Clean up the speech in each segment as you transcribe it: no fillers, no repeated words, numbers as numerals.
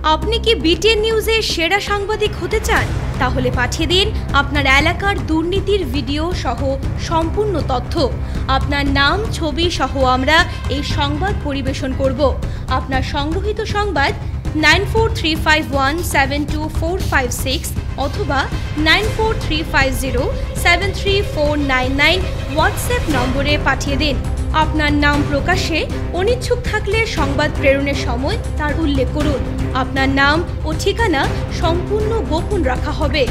আপনি কি বিটিএন নিউজের সেরা সাংবাদিক হতে চান? তাহলে পাঠিয়ে দিন আপনার এলাকার দুর্নীতির ভিডিও সহ সম্পূর্ণ তথ্য। আপনার নাম, ছবি সহ আমরা এই সংবাদ পরিবেশন করব। আপনার সংগ্রহীত সংবাদ 9435172456 অথবা 9435073499 হোয়াটসঅ্যাপ নম্বরে পাঠিয়ে দিন। আপনার নাম প্রকাশে অনিচ্ছুক থাকলে সংবাদ প্রেরণের সময় তার উল্লেখ করুন। আপনার নাম ও ঠিকানা সম্পূর্ণ গোপন রাখা হবে।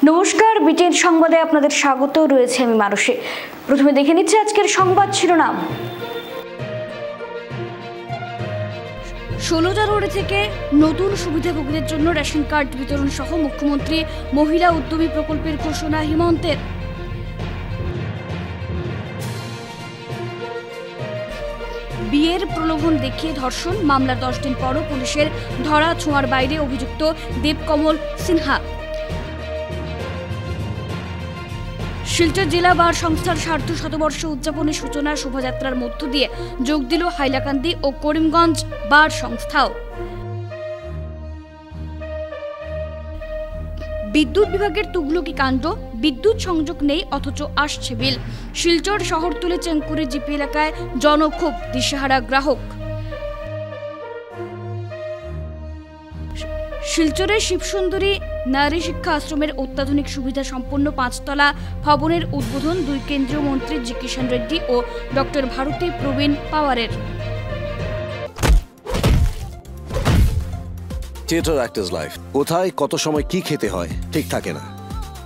নমস্কার, বিটিএন সংবাদে আপনাদের স্বাগত। রয়েছে আমি মানসী। প্রথমে দেখে নিচ্ছি আজকের সংবাদ শিরোনাম। 16 জানুয়ারি থেকে নতুন সুবিধাভোগীদের জন্য রেশন কার্ড বিতরণ সহ মুখ্যমন্ত্রী মহিলা উদ্যমী প্রকল্পের ঘোষণা হিমন্তের। বিয়ের প্রলোভন দেখিয়ে ধর্ষণ মামলার 10 দিন পরও পুলিশের ধরা ছোঁয়ার বাইরে অভিযুক্ত দেবকমল সিনহা। শিলচর জেলা বার সংস্থার সার্ধ শতবর্ষ উদযাপনের সূচনা শোভাযাত্রার মধ্য দিয়ে যোগ দিল হাইলাকান্দি ও করিমগঞ্জ বার সংস্থাও। বিদ্যুৎ বিভাগের তুগলকি কাণ্ড, বিদ্যুৎ সংযোগ নেই অথচ আসছে বিল। শিলচর শহরতলি চেঙ্কুরি জিপি এলাকায় জনক্ষোভ, দিশেহারা গ্রাহক। শিলচরের শিবসুন্দরী নারী শিক্ষা আশ্রমের অত্যাধুনিক সুবিধা সম্পন্ন 5তলা ভবনের উদ্বোধন 2 কেন্দ্রীয় মন্ত্রী জি কিষাণ রেড্ডি ও ডক্টর ভারতী প্রবীণ পাওয়ারের। থিয়েটার অ্যাক্টার্স লাইফ কোথায় কত সময় কি খেতে হয় ঠিক থাকে না।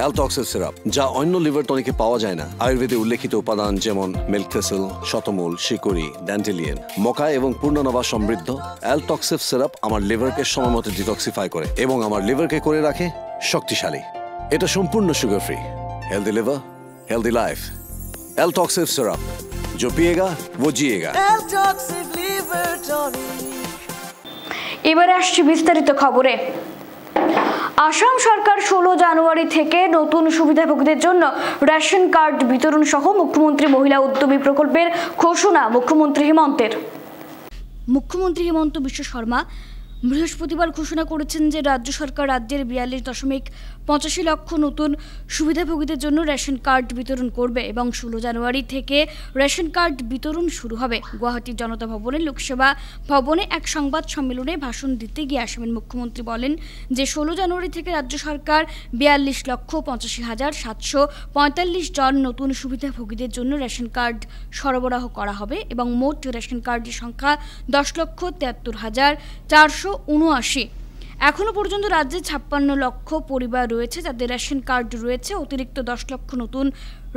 অ্যালটক্সের সিরাপ, যা অন্য লিভার টনিকে পাওয়া যায় না। আয়ুর্বেদে উল্লেখিত উপাদান যেমন মিল্ক থেসেল, শতমূল, শিকড়ি, ড্যান্টেলিয়ান, মকা এবং পূর্ণনবা সমৃদ্ধ অ্যালটক্সিভ সিরাপ আমার লিভারকে সময় মতো ডিটক্সিফাই করে এবং আমার লিভারকে করে রাখে শক্তিশালী। এটা সম্পূর্ণ sugar free. Healthy liver, healthy life. অ্যালটক্সিভ সিরাপ, जो पिएगा वो जिएगा। এবারে আসছে বিস্তারিত খবরে। আসাম সরকার 16 জানুয়ারি থেকে নতুন সুবিধাভোগীদের জন্য রেশন কার্ড বিতরণ সহ মুখ্যমন্ত্রী মহিলা উদ্যমী প্রকল্পের ঘোষণা মুখ্যমন্ত্রী হিমন্তের। মুখ্যমন্ত্রী হিমন্ত বিশ্ব শর্মা বৃহস্পতিবার ঘোষণা করেছেন যে রাজ্য সরকার রাজ্যের 42.85 লক্ষ নতুন সুবিধাভোগীদের জন্য রেশন কার্ড বিতরণ করবে এবং 16 জানুয়ারি থেকে রেশন কার্ড বিতরণ শুরু হবে। গুয়াহাটির জনতা ভবনে লোকসেবা ভবনে এক সংবাদ সম্মেলনে ভাষণ দিতে গিয়ে আসামের মুখ্যমন্ত্রী বলেন যে 16 জানুয়ারি থেকে রাজ্য সরকার 42,85,745 জন নতুন সুবিধাভোগীদের জন্য রেশন কার্ড সরবরাহ করা হবে এবং মোট রেশন কার্ডের সংখ্যা 10,73,479। এখনো পর্যন্ত রাজ্যে 56 লক্ষ পরিবার রয়েছে যাদের রেশন কার্ড রয়েছে। অতিরিক্ত 10 লক্ষ নতুন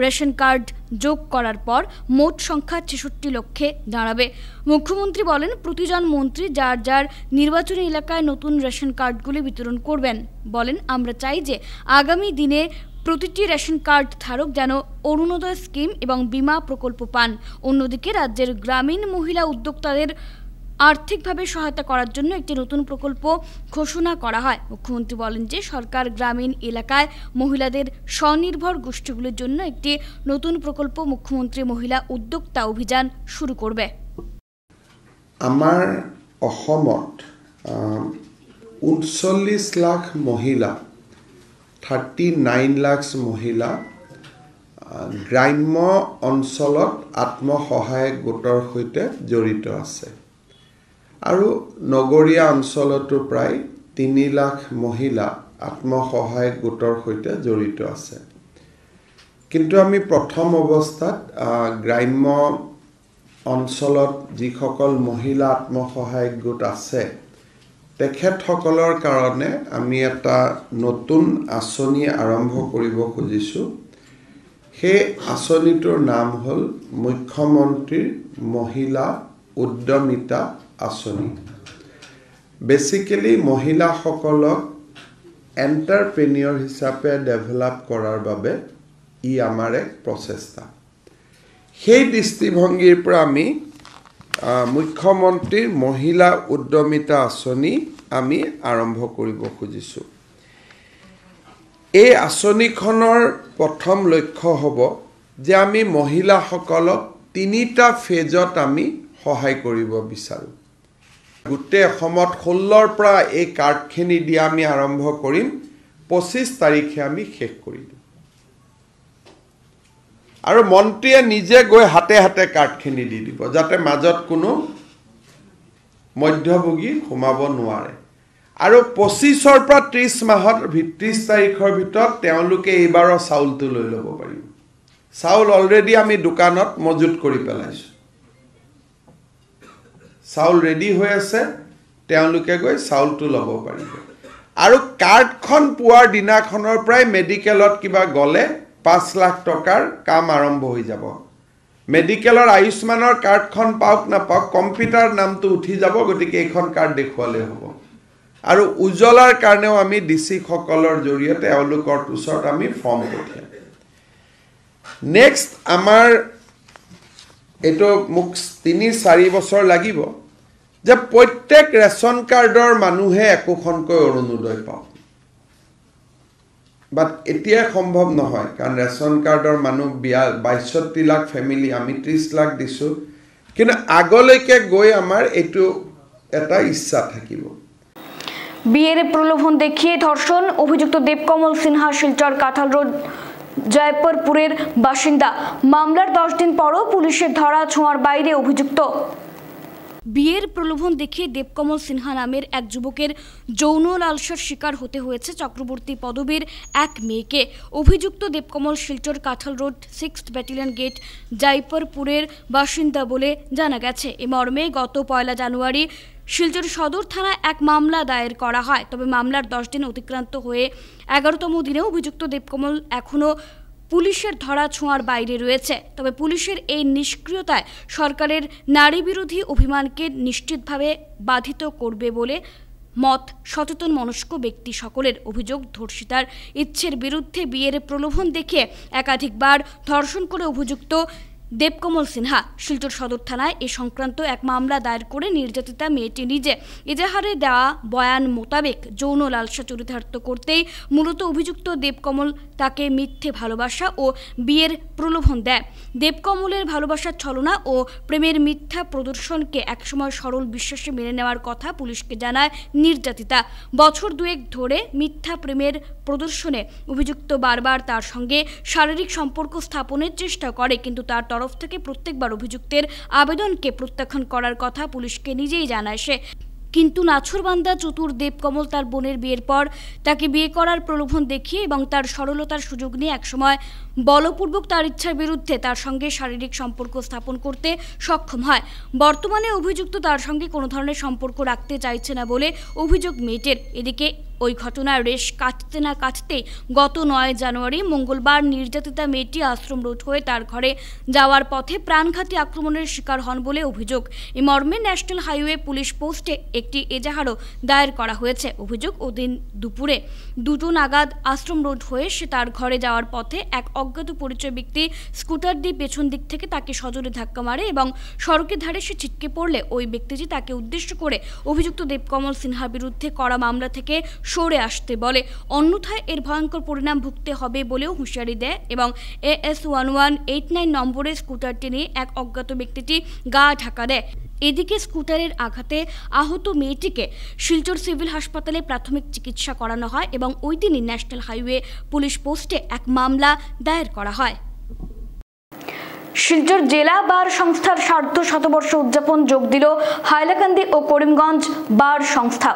রেশন কার্ড যোগ করার পর মোট সংখ্যা 66 লক্ষে দাঁড়াবে। মুখ্যমন্ত্রী বলেন প্রতিজন মন্ত্রী যার যার নির্বাচনী এলাকায় নতুন রেশন কার্ডগুলি বিতরণ করবেন। বলেন আমরা চাই যে আগামী দিনে প্রতিটি রেশন কার্ড ধারক যেন অরুণোদয় স্কিম এবং বীমা প্রকল্প পান। অন্যদিকে রাজ্যের গ্রামীণ মহিলা উদ্যোক্তাদের আর্থিকভাবে সহায়তা করার জন্য একটি নতুন প্রকল্প ঘোষণা করা হয়। মুখ্যমন্ত্রী বলেন যে সরকার গ্রামীণ এলাকায় মহিলাদের স্বনির্ভর গোষ্ঠীগুলির জন্য একটি নতুন প্রকল্প মুখ্যমন্ত্রী মহিলা উদ্যোক্তা অভিযান শুরু করবে। আমার অসমত 39 লাখ মহিলা, 39 লাখ মহিলা গ্ৰাম্য অঞ্চলত আত্মসহায়ক গোটৰ সৈতে জড়িত আছে আৰু নগৰীয়া অঞ্চলতো প্ৰায় 3 লাখ মহিলা আত্মসহায়ক গোটৰ সৈতে জড়িত আছে। কিন্তু আমি প্ৰথম অৱস্থাত গ্ৰাম্য অঞ্চলত যিসকল মহিলা আত্মসহায়ক গোট আছে তেখেতসকলৰ কাৰণে আমি এটা নতুন আঁচনি আৰম্ভ কৰিব খুজিছোঁ। সেই আঁচনিটোৰ নাম হ'ল মুখ্যমন্ত্ৰীৰ মহিলা উদ্যমিতা আঁচনি। বেচিকেলি মহিলাসকলক এণ্টাৰপ্ৰেনিয়ৰ হিচাপে ডেভেলপ কৰাৰ বাবে ই আমাৰ এক প্ৰচেষ্টা। সেই দৃষ্টিভংগীৰ পৰা আমি মুখ্যমন্ত্ৰীৰ মহিলা উদ্যমিতা আঁচনি আমি আৰম্ভ কৰিব খুজিছোঁ। এই আঁচনিখনৰ প্ৰথম লক্ষ্য হ'ব যে আমি মহিলাসকলক 3টা ফেজত আমি সহায় কৰিব বিচাৰোঁ। গোটেই অসমত 16ৰ পৰা এই কাৰ্ডখিনি দিয়া আমি আৰম্ভ কৰিম, 25 তাৰিখে আমি শেষ কৰি দিম। আৰু মন্ত্ৰীয়ে নিজে গৈ হাতে হাতে কাৰ্ডখিনি দি দিব, যাতে মাজত কোনো মধ্যভোগী সোমাব নোৱাৰে। আৰু 25ৰ পৰা 30 মাহৰ 30 তাৰিখৰ ভিতৰত তেওঁলোকে এইবাৰৰ চাউলটো লৈ ল'ব পাৰিব। চাউল অলৰেডি আমি দোকানত মজুত কৰি পেলাইছোঁ, চাউল ৰেডি হৈ আছে, তেওঁলোকে গৈ চাউলটো ল'ব পাৰিব। আৰু কাৰ্ডখন পোৱাৰ দিনাখনৰ পৰাই মেডিকেলত কিবা গ'লে 5 লাখ টকাৰ কাম আৰম্ভ হৈ যাব। মেডিকেলৰ আয়ুষ্মানৰ কাৰ্ডখন পাওক নাপাওক কম্পিউটাৰ নামটো উঠি যাব, গতিকে এইখন কাৰ্ড দেখুৱালে হ'ব। আৰু উজ্জ্বলাৰ কাৰণেও আমি DC সকলৰ জৰিয়তে এওঁলোকৰ ওচৰত আমি ফৰ্ম পঠিয়াম। নেক্সট আমাৰ এইটো মোক 3-4 বছৰ লাগিব যে প্ৰত্যেক ৰেচন কাৰ্ডৰ মানুহে একোখনকৈ অৰুণোদয় পাওক। বাট এতিয়া সম্ভৱ নহয়, কাৰণ ৰেচন কাৰ্ডৰ মানুহ 62 লাখ ফেমিলি, আমি 30 লাখ দিছোঁ। কিন্তু আগলৈকে গৈ আমাৰ এইটো এটা ইচ্ছা থাকিব। বিয়ের প্রলোভন দেখিয়ে ধর্ষণ, অভিযুক্ত দেবকমল সিনহা শিলচর কাঁঠাল রোড জয়পুরপুরের বাসিন্দা। মামলার 10 দিন পরও পুলিশের ধরা ছোঁয়ার বাইরে অভিযুক্ত। বিয়ের প্রলোভন দেখিয়ে দেবকমল সিনহা নামের এক যুবকের যৌন লালসার শিকার হতে হয়েছে চক্রবর্তী পদবীর এক মেয়েকে। অভিযুক্ত দেবকমল শিলচর কাঁঠাল রোড 6th ব্যাটালিয়ন গেট জয়পুরপুরের বাসিন্দা বলে জানা গেছে। এ মর্মে গত 1 জানুয়ারি শিলচর সদর থানায় এক মামলা দায়ের করা হয়। তবে মামলার 10 দিন অতিক্রান্ত হয়ে 11তম দিনে অভিযুক্ত দেবকমল এখনও পুলিশের ধরা ছোঁয়ার বাইরে রয়েছে। তবে পুলিশের এই নিষ্ক্রিয়তায় সরকারের নারী বিরোধী অভিযানকে নিশ্চিতভাবে বাধিত করবে বলে মত সচেতন মনস্ক ব্যক্তি সকলের। অভিযোগ, ধর্ষিতার ইচ্ছের বিরুদ্ধে বিয়ের প্রলোভন দেখিয়ে একাধিকবার ধর্ষণ করে অভিযুক্ত দেবকমল সিনহা শিলচর সদর থানায় এ সংক্রান্ত এক মামলা দায়ের করে নির্যাতিতা মেয়েটি নিজে এজাহারে দেওয়া বয়ান মোতাবেক যৌন লালসা চরিতার্থ করতেই মূলত অভিযুক্ত দেবকমল তাকে মিথ্যে ভালোবাসা ও বিয়ের প্রলোভন দেয়। দেবকমলের ভালোবাসার ছলনা ও প্রেমের মিথ্যা প্রদর্শনকে একসময় সরল বিশ্বাসে মেনে নেওয়ার কথা পুলিশকে জানায় নির্যাতিতা। বছর 2 ধরে মিথ্যা প্রেমের প্রদর্শনে অভিযুক্ত বারবার তার সঙ্গে শারীরিক সম্পর্ক স্থাপনের চেষ্টা করে, কিন্তু তার তরফ থেকে প্রত্যেকবার অভিযুক্তের আবেদনকে প্রত্যাখ্যান করার কথা পুলিশকে নিজেই জানায় সে। কিন্তু নাছরবান্দা চতুর দেবকমল তার বোনের বিয়ের পর তাকে বিয়ে করার প্রলোভন দেখিয়ে এবং তার সরলতার সুযোগ নিয়ে একসময় বলপূর্বক তার ইচ্ছার বিরুদ্ধে তার সঙ্গে শারীরিক সম্পর্ক স্থাপন করতে সক্ষম হয়। বর্তমানে অভিযুক্ত তার সঙ্গে কোনো ধরনের সম্পর্ক রাখতে চাইছে না বলে অভিযোগ মেয়েটির। এদিকে ওই ঘটনার রেশ কাটতে না কাটতেই গত 9 জানুয়ারি মঙ্গলবার নির্যাতিতা মেয়েটি আশ্রম রোড হয়ে তার ঘরে যাওয়ার পথে প্রাণঘাতী আক্রমণের শিকার হন বলে অভিযোগ। এই মর্মে ন্যাশনাল হাইওয়ে পুলিশ পোস্টে একটি এজাহারও দায়ের করা হয়েছে। অভিযোগ, ওদিন দুপুরে 2টো নাগাদ আশ্রম রোড হয়ে সে তার ঘরে যাওয়ার পথে এক অজ্ঞাত পরিচয় ব্যক্তি স্কুটার দিয়ে পেছন দিক থেকে তাকে সজোরে ধাক্কা মারে এবং সড়কের ধারে সে ছিটকে পড়লে ওই ব্যক্তিটি তাকে উদ্দেশ্য করে অভিযুক্ত দেবকমল সিনহার বিরুদ্ধে করা মামলা থেকে সরে আসতে বলে, অন্যথায় এর ভয়ঙ্কর পরিণাম ভুগতে হবে বলেও হুঁশিয়ারি দেয় এবং AS1189 নম্বরের স্কুটারটি নিয়ে এক অজ্ঞাত ব্যক্তিটি গা ঢাকা দেয়। এদিকে স্কুটারের আঘাতে আহত মেয়েটিকে শিলচর সিভিল হাসপাতালে প্রাথমিক চিকিৎসা করানো হয় এবং ওই দিনই ন্যাশনাল হাইওয়ে পুলিশ পোস্টে এক মামলা দায়ের করা হয়। শিলচর জেলা বার সংস্থার সার্ধ শতবর্ষ উদযাপন যোগ দিল হাইলাকান্দি ও করিমগঞ্জ বার সংস্থা।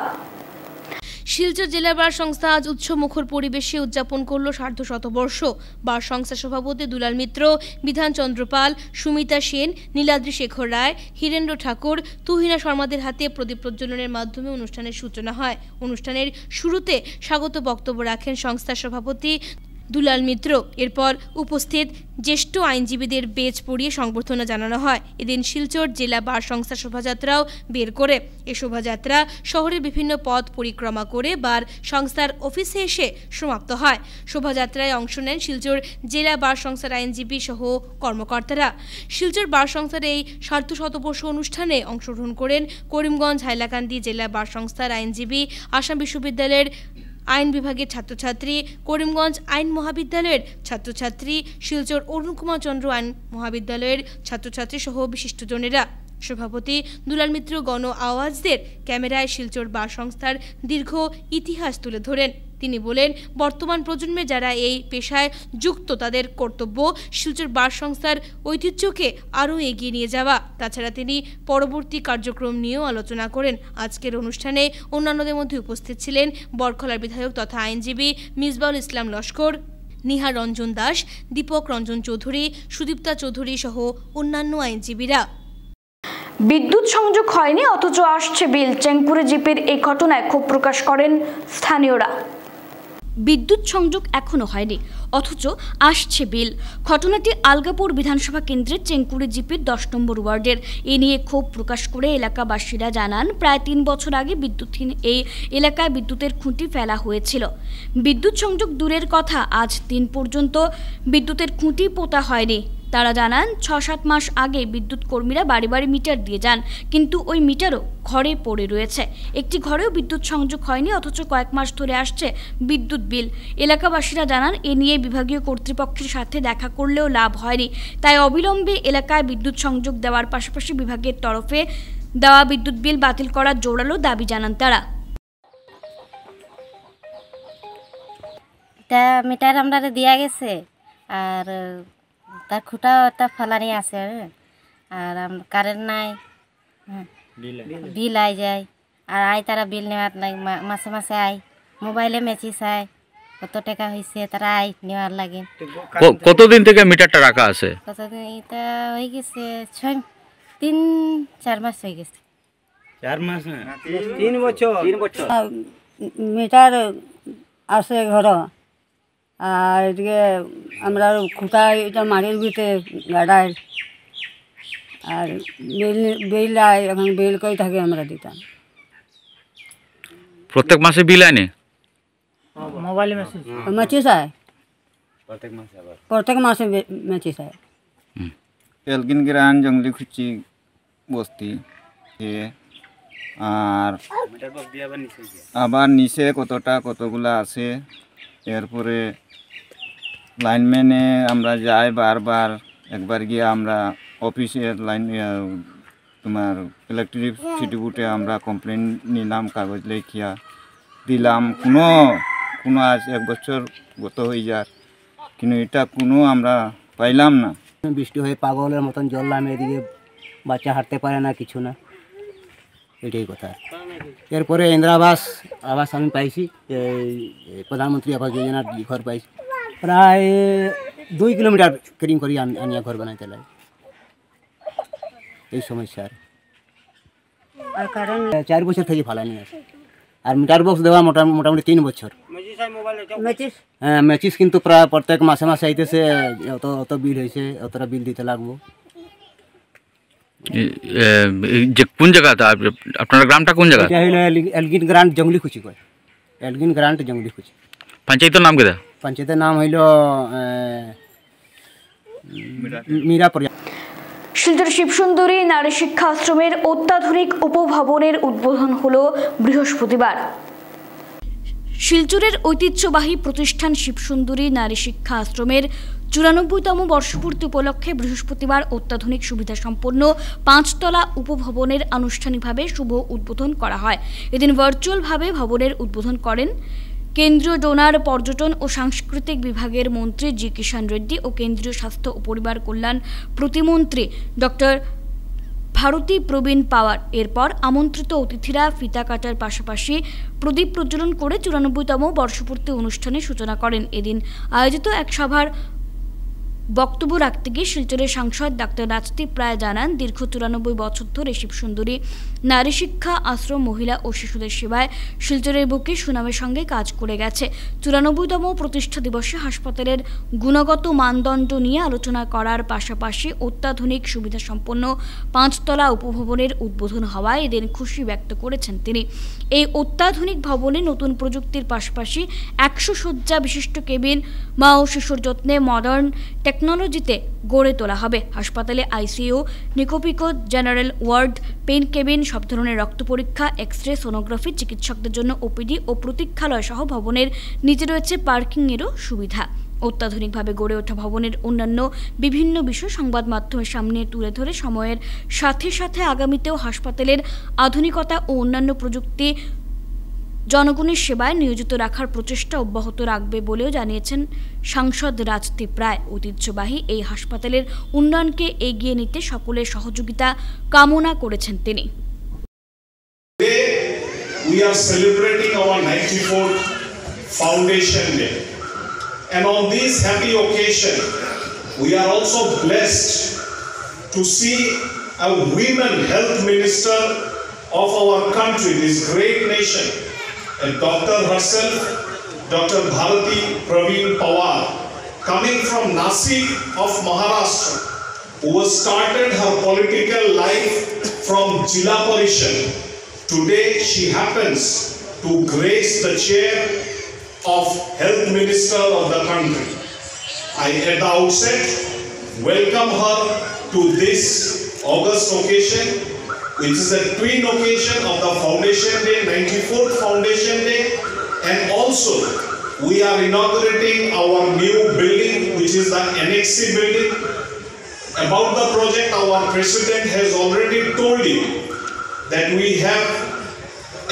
শিলচর জেলা বার সংস্থা আজ উৎসবমুখর পরিবেশে উদযাপন করল সার্ধশতবর্ষ। বার সংস্থার সভাপতি দুলাল মিত্র, বিধান চন্দ্র পাল, সুমিতা সেন, নীলাদ্রি শেখর রায়, হীরেন্দ্র ঠাকুর, তুহিনা শর্মাদের হাতে প্রদীপ প্রজ্বলনের মাধ্যমে অনুষ্ঠানের সূচনা হয়। অনুষ্ঠানের শুরুতে স্বাগত বক্তব্য রাখেন সংস্থার সভাপতি দুলাল মিত্র। এরপর উপস্থিত জ্যেষ্ঠ আইনজীবীদের বেজ পড়িয়ে সংবর্ধনা জানানো হয়। এদিন শিলচর জেলা বার সংস্থার শোভাযাত্রাও বের করে। এ শোভাযাত্রা শহরের বিভিন্ন পথ পরিক্রমা করে বার সংস্থার অফিসে এসে সমাপ্ত হয়। শোভাযাত্রায় অংশ নেন শিলচর জেলা বার সংস্থার আইনজীবী সহ কর্মকর্তারা। শিলচর বার সংস্থার এই সার্ধশতবর্ষ অনুষ্ঠানে অংশগ্রহণ করেন করিমগঞ্জ হাইলাকান্দি জেলা বার সংস্থার আইনজীবী, আসাম বিশ্ববিদ্যালয়ের আইন বিভাগের ছাত্রছাত্রী, করিমগঞ্জ আইন মহাবিদ্যালয়ের ছাত্রছাত্রী, শিলচর অরুণ কুমার চন্দ্র আইন মহাবিদ্যালয়ের ছাত্রছাত্রী সহ বিশিষ্টজনেরা। সভাপতি দুলাল মিত্র গণ আওয়াজদের ক্যামেরায় শিলচর বার সংস্থার দীর্ঘ ইতিহাস তুলে ধরেন। তিনি বলেন, বর্তমান প্রজন্মে যারা এই পেশায় যুক্ত তাদের কর্তব্য শিলচর বার সংস্থার ঐতিহ্যকে আরও এগিয়ে নিয়ে যাওয়া। তাছাড়া তিনি পরবর্তী কার্যক্রম নিয়েও আলোচনা করেন। আজকের অনুষ্ঠানে অন্যান্যদের মধ্যে উপস্থিত ছিলেন বরখলার বিধায়ক তথা আইনজীবী মিসবাউল ইসলাম লস্কর, নিহার রঞ্জন দাস, দীপক রঞ্জন চৌধুরী, সুদীপ্তা চৌধুরী সহ অন্যান্য আইনজীবীরা। বিদ্যুৎ সংযোগ হয়নি অথচ আসছে বিল, চেংকুরে জিপির এই ঘটনায় ক্ষোভ প্রকাশ করেন স্থানীয়রা। বিদ্যুৎ সংযোগ এখনো হয়নি অথচ আসছে বিল। ঘটনাটি আলগাপুর বিধানসভা কেন্দ্রের চেংকুরে জিপির 10 নম্বর ওয়ার্ডের। এ নিয়ে ক্ষোভ প্রকাশ করে এলাকাবাসীরা জানান, প্রায় 3 বছর আগে বিদ্যুৎহীন এই এলাকায় বিদ্যুতের খুঁটি ফেলা হয়েছিল। বিদ্যুৎ সংযোগ দূরের কথা, আজ দিন পর্যন্ত বিদ্যুতের খুঁটি পোতা হয়নি। তারা জানান, 6-7 মাস আগে বিদ্যুৎ কর্মীরা বাড়ি বাড়ি মিটার দিয়ে যান, কিন্তু ওই মিটারও ঘরে পড়ে রয়েছে। একটি ঘরেও বিদ্যুৎ সংযোগ হয়নি অথচ কয়েক মাস ধরে আসছে বিদ্যুৎ বিল। এলাকাবাসীরা জানান, এ নিয়ে বিভাগীয় কর্তৃপক্ষের সাথে দেখা করলেও লাভ হয়নি। তাই অবিলম্বে এলাকায় বিদ্যুৎ সংযোগ দেওয়ার পাশাপাশি বিভাগের তরফে দেওয়া বিদ্যুৎ বিল বাতিল করার জোরালো দাবি জানান তারা। এটা মিটার আমরা দিয়া গেছে আর তার খুঁটা ফালানি আছে আর কারেন্ট নাই, বিল আই যায় আর তারা বিল নেওয়ার নাই, মাসে মাসে মোবাইলে মেসেজ কত টাকা হয়েছে তারা নেওয়ার লাগে। কতদিন থেকে মিটারটা রাখা আছে? কতদিন এটা হয়ে গেছে 3-4 মাস হয়ে গেছে। 4 মাস না 3 বছর মিটার আছে ঘর আর এদিকে আমরা খুঁটা এটা মাটির ভিতরে গাড়ায় আর বিল এখন বিল করে থাকে আমরা দিতাম। প্রত্যেক মাসে বিল আনে? মোবাইলে মেসেজ আয় প্রত্যেক মাসে মেসেজ আয়। এলগিন গ্রান জঙ্গলিখুচি বস্তি আর আবার নিচে কতগুলা আছে। এরপরে লাইনম্যানে আমরা যাই বারবার, একবার গিয়ে আমরা অফিসের লাইন তোমার ইলেকট্রিসিটি বোর্ডে আমরা কমপ্লেন নিলাম, কাগজ লেখিয়া দিলাম। কোনো আজ 1 বছর গত হয়ে যায় কিন্তু এটা কোনো আমরা পাইলাম না। বৃষ্টি হয়ে পাগলের মতন জল নামে, এদিকে বাচ্চা হাঁটতে পারে না, কিছু না, এটাই কথা। এরপরে ইন্দিরা আবাস আমি পাইছি, প্রধানমন্ত্রী আবাস যোজনার ঘর পাইছি। প্রায় 2 কিলোমিটার ক্রিম করি আনিয়া ঘর বানাইতে লাগে, এই সমস্যা। আর কারণ 4 বছর থেকে ফালানি আছে আর মিটার বক্স দেওয়া মোটামুটি 3 বছর। হ্যাঁ মেচিস কিন্তু প্রায় প্রত্যেক মাসে মাসে আইতেছে, অত বিল হয়েছে, অতটা বিল দিতে লাগবো। যে কোন জায়গাটা আপনার গ্রামটা কোন জায়গা? এটা হলো এলগিন গ্রান্ট জঙ্গলিখুচি কয়, এলগিন গ্রান্ট জঙ্গলিখুচি। পঞ্চায়েতের নাম কেদা? পঞ্চায়েতের নাম হইল মিরাপুর। শিলচর শিবসুন্দরী নারী শিক্ষা আশ্রমের অত্যাধুনিক উপভবনের উদ্বোধন হলো বৃহস্পতিবার। শিলচরের ঐতিহ্যবাহী প্রতিষ্ঠান শিবসুন্দরী নারী শিক্ষা আশ্রমের 94তম বর্ষপূর্তি উপলক্ষে বৃহস্পতিবার অত্যাধুনিক সুবিধা সম্পন্ন 5 তলা উপভবনের আনুষ্ঠানিকভাবে শুভ উদ্বোধন করা হয়। এদিন ভার্চুয়ালভাবে ভবনের উদ্বোধন করেন কেন্দ্রীয় ডোনার পর্যটন ও সাংস্কৃতিক বিভাগের মন্ত্রী জি কিষাণ রেড্ডি ও কেন্দ্রীয় স্বাস্থ্য ও পরিবার কল্যাণ প্রতিমন্ত্রী ডক্টর ভারতী প্রবীণ পাওয়ার। এরপর আমন্ত্রিত অতিথিরা ফিতা কাটার পাশাপাশি প্রদীপ প্রজ্বলন করে 94তম বর্ষপূর্তি অনুষ্ঠানের সূচনা করেন। এদিন আয়োজিত এক সভার বক্তব্য রাখতে গিয়ে শিলচরের সাংসদ ডাক্তার রাজদীপ রায় জানান, দীর্ঘ 94 বছর ধরে শিবসুন্দরী নারী শিক্ষা আশ্রম মহিলা ও শিশুদের সেবায় শিলচরের বুকে সুনামের সঙ্গে কাজ করে গেছে। 94তম প্রতিষ্ঠা দিবসে হাসপাতালের গুণগত মানদণ্ড নিয়ে আলোচনা করার পাশাপাশি অত্যাধুনিক সুবিধা সম্পন্ন 5 তলা উপভবনের উদ্বোধন হওয়ায় এদিন খুশি ব্যক্ত করেছেন তিনি। এই অত্যাধুনিক ভবনে নতুন প্রযুক্তির পাশাপাশি 100 শয্যা বিশিষ্ট কেবিন, মা ও শিশুর যত্নে মডার্ন টেকনোলজিতে গড়ে তোলা হবে। হাসপাতালে ICU, NICU PICU, general ward, paying cabin, সব ধরনের রক্ত পরীক্ষা, এক্স-রে, সোনোগ্রাফি, চিকিৎসকদের জন্য ওপিডি ও প্রতীক্ষালয় সহ ভবনের নিচে রয়েছে পার্কিংয়েরও সুবিধা। অত্যাধুনিকভাবে গড়ে ওঠা ভবনের অন্যান্য বিভিন্ন বিষয় সংবাদ মাধ্যমের সামনে তুলে ধরে সময়ের সাথে সাথে আগামীতেও হাসপাতালের আধুনিকতা ও অন্যান্য প্রযুক্তি জনগণের সেবায় নিয়োজিত রাখার প্রচেষ্টা অব্যাহত রাখবে বলেও জানিয়েছেন সাংসদ রাজদীপ রায়। ঐতিহ্যবাহী এই হাসপাতালের উন্নয়নকে এগিয়ে নিতে সকলের সহযোগিতা কামনা করেছেন তিনি। We are celebrating our 94th Foundation Day. And on this happy occasion, we are also blessed to see a women health minister of our country, this great nation, and doctor herself, Dr. Bharati Praveen Pawar, coming from Nasik of Maharashtra, who has started her political life from Jila Parishad. Today she happens to grace the chair of Health Minister of the country. I at the outset welcome her to this August occasion, which is a twin occasion of the Foundation Day, 94th Foundation Day, and also we are inaugurating our new building, which is the NXC building. About the project, our President has already told you that we have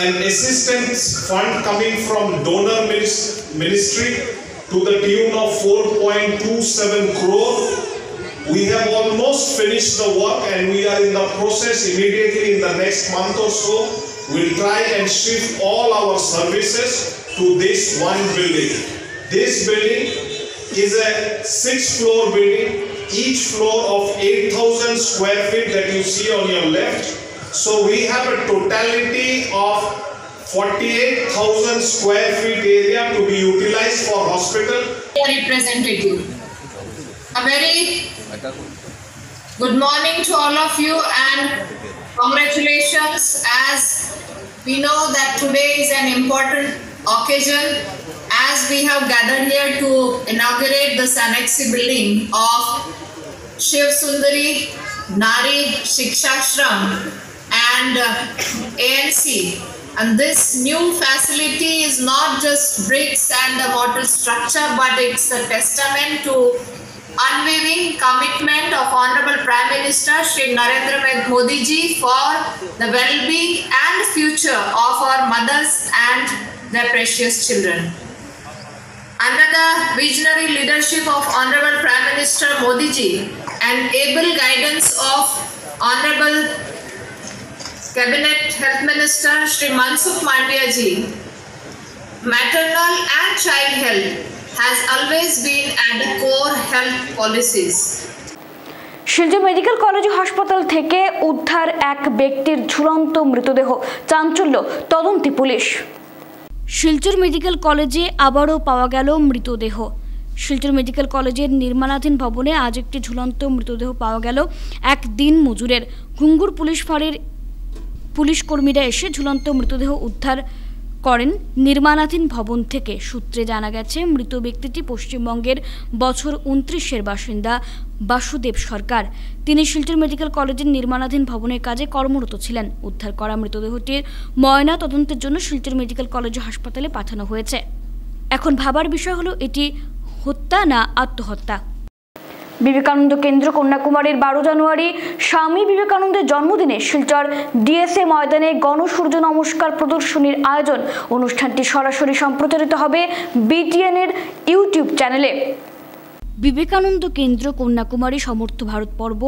an assistance fund coming from donor ministry to the tune of 4.27 crore. We have almost finished the work and we are in the process immediately in the next month or so. We'll try and shift all our services to this one building. This building is a 6-floor building, each floor of 8,000 square feet that you see on your left. So we have a totality of 48,000 square feet area to be utilized for hospital. Representative, a very good morning to all of you and congratulations, as we know that today is an important occasion as we have gathered here to inaugurate the Sanexi building of Shiv Sundari Nari Shikshashram and ANC. And this new facility is not just bricks and a mortar structure, but it's a testament to unwavering commitment of Honorable Prime Minister Shri Narendra Modi ji for the well-being and future of our mothers and their precious children. Under the visionary leadership of Honorable Prime Minister Modi ji and able guidance of Honorable Cabinet Health Minister Shri Mansukh Mandaviya ji, maternal and child health has always been at the core health policies. Silchar medical college ও হাসপাতাল থেকে উদ্ধার এক ব্যক্তির ঝুলন্ত মৃতদেহ, চাঞ্চল্য, তদন্তে পুলিশ। শিলচর মেডিকেল কলেজে আবারও পাওয়া গেল মৃতদেহ। শিলচর মেডিকেল কলেজের নির্মাণাধীন ভবনে আজ একটি ঝুলন্ত মৃতদেহ পাওয়া গেল এক দিন মজুরের। ঘুঙ্গুর পুলিশ ফাঁড়ির পুলিশ কর্মীরা এসে ঝুলন্ত মৃতদেহ উদ্ধার করেন নির্মাণাধীন ভবন থেকে। সূত্রে জানা গেছে মৃত ব্যক্তিটি পশ্চিমবঙ্গের বছর 29-এর বাসিন্দা বাসুদেব সরকার। তিনি শিলচর মেডিকেল কলেজের নির্মাণাধীন ভবনের কাজে কর্মরত ছিলেন। উদ্ধার করা মৃতদেহটির ময়না তদন্তের জন্য শিলচর মেডিকেল কলেজ ও হাসপাতালে পাঠানো হয়েছে। এখন ভাবার বিষয় হলো এটি হত্যা না আত্মহত্যা। বিবেকানন্দ কেন্দ্র কন্যাকুমারীর 12 জানুয়ারি স্বামী বিবেকানন্দের জন্মদিনে শিলচর ডিএসএ ময়দানে গণসূর্য নমস্কার প্রদর্শনীর আয়োজন। অনুষ্ঠানটি সরাসরি সম্প্রচারিত হবে বিটিএন এর ইউটিউব চ্যানেলে। বিবেকানন্দ কেন্দ্র কন্যাকুমারী সমর্থ ভারত পর্ব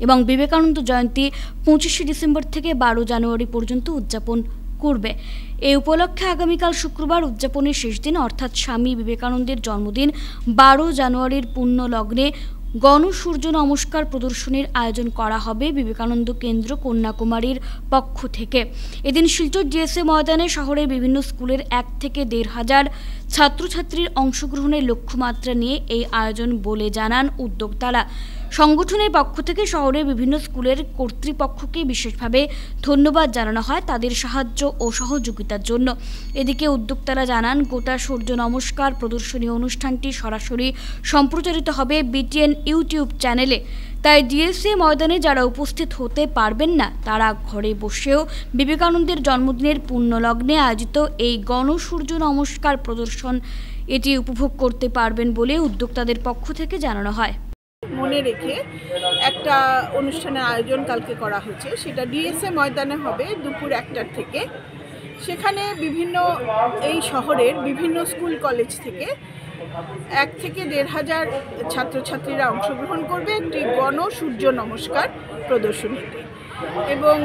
এবং বিবেকানন্দ জয়ন্তী 25শে ডিসেম্বর থেকে 12 জানুয়ারি পর্যন্ত উদযাপন করবে। এই উপলক্ষে আগামীকাল শুক্রবার উদযাপনের শেষ দিন অর্থাৎ স্বামী বিবেকানন্দের জন্মদিন 12 জানুয়ারির পুণ্য লগ্নে গণসূর্য নমস্কার প্রদর্শনীর আয়োজন করা হবে বিবেকানন্দ কেন্দ্র কন্যাকুমারীর পক্ষ থেকে। এদিন শিলচর ডিএসএ ময়দানে শহরের বিভিন্ন স্কুলের 1 থেকে 1,500 ছাত্রছাত্রীর অংশগ্রহণের লক্ষ্যমাত্রা নিয়ে এই আয়োজন বলে জানান উদ্যোক্তারা। সংগঠনের পক্ষ থেকে শহরের বিভিন্ন স্কুলের কর্তৃপক্ষকে বিশেষভাবে ধন্যবাদ জানানো হয় তাদের সাহায্য ও সহযোগিতার জন্য। এদিকে উদ্যোক্তারা জানান, গোটা সূর্য নমস্কার প্রদর্শনী অনুষ্ঠানটি সরাসরি সম্প্রচারিত হবে BTN ইউটিউব চ্যানেলে। তাই ডিএসএ ময়দানে যারা উপস্থিত হতে পারবেন না তারা ঘরে বসেও বিবেকানন্দের জন্মদিনের পুণ্যলগ্নে আয়োজিত এই গণসূর্য নমস্কার প্রদর্শন এটি উপভোগ করতে পারবেন বলে উদ্যোক্তাদের পক্ষ থেকে জানানো হয়। মনে রেখে একটা অনুষ্ঠানের আয়োজন কালকে করা হয়েছে, সেটা ডিএসএ ময়দানে হবে দুপুর 1টার থেকে। সেখানে বিভিন্ন এই শহরের বিভিন্ন স্কুল কলেজ থেকে 1 থেকে 1,500 ছাত্রছাত্রীরা অংশগ্রহণ করবে একটি গণসূর্য নমস্কার প্রদর্শনীতে। এবং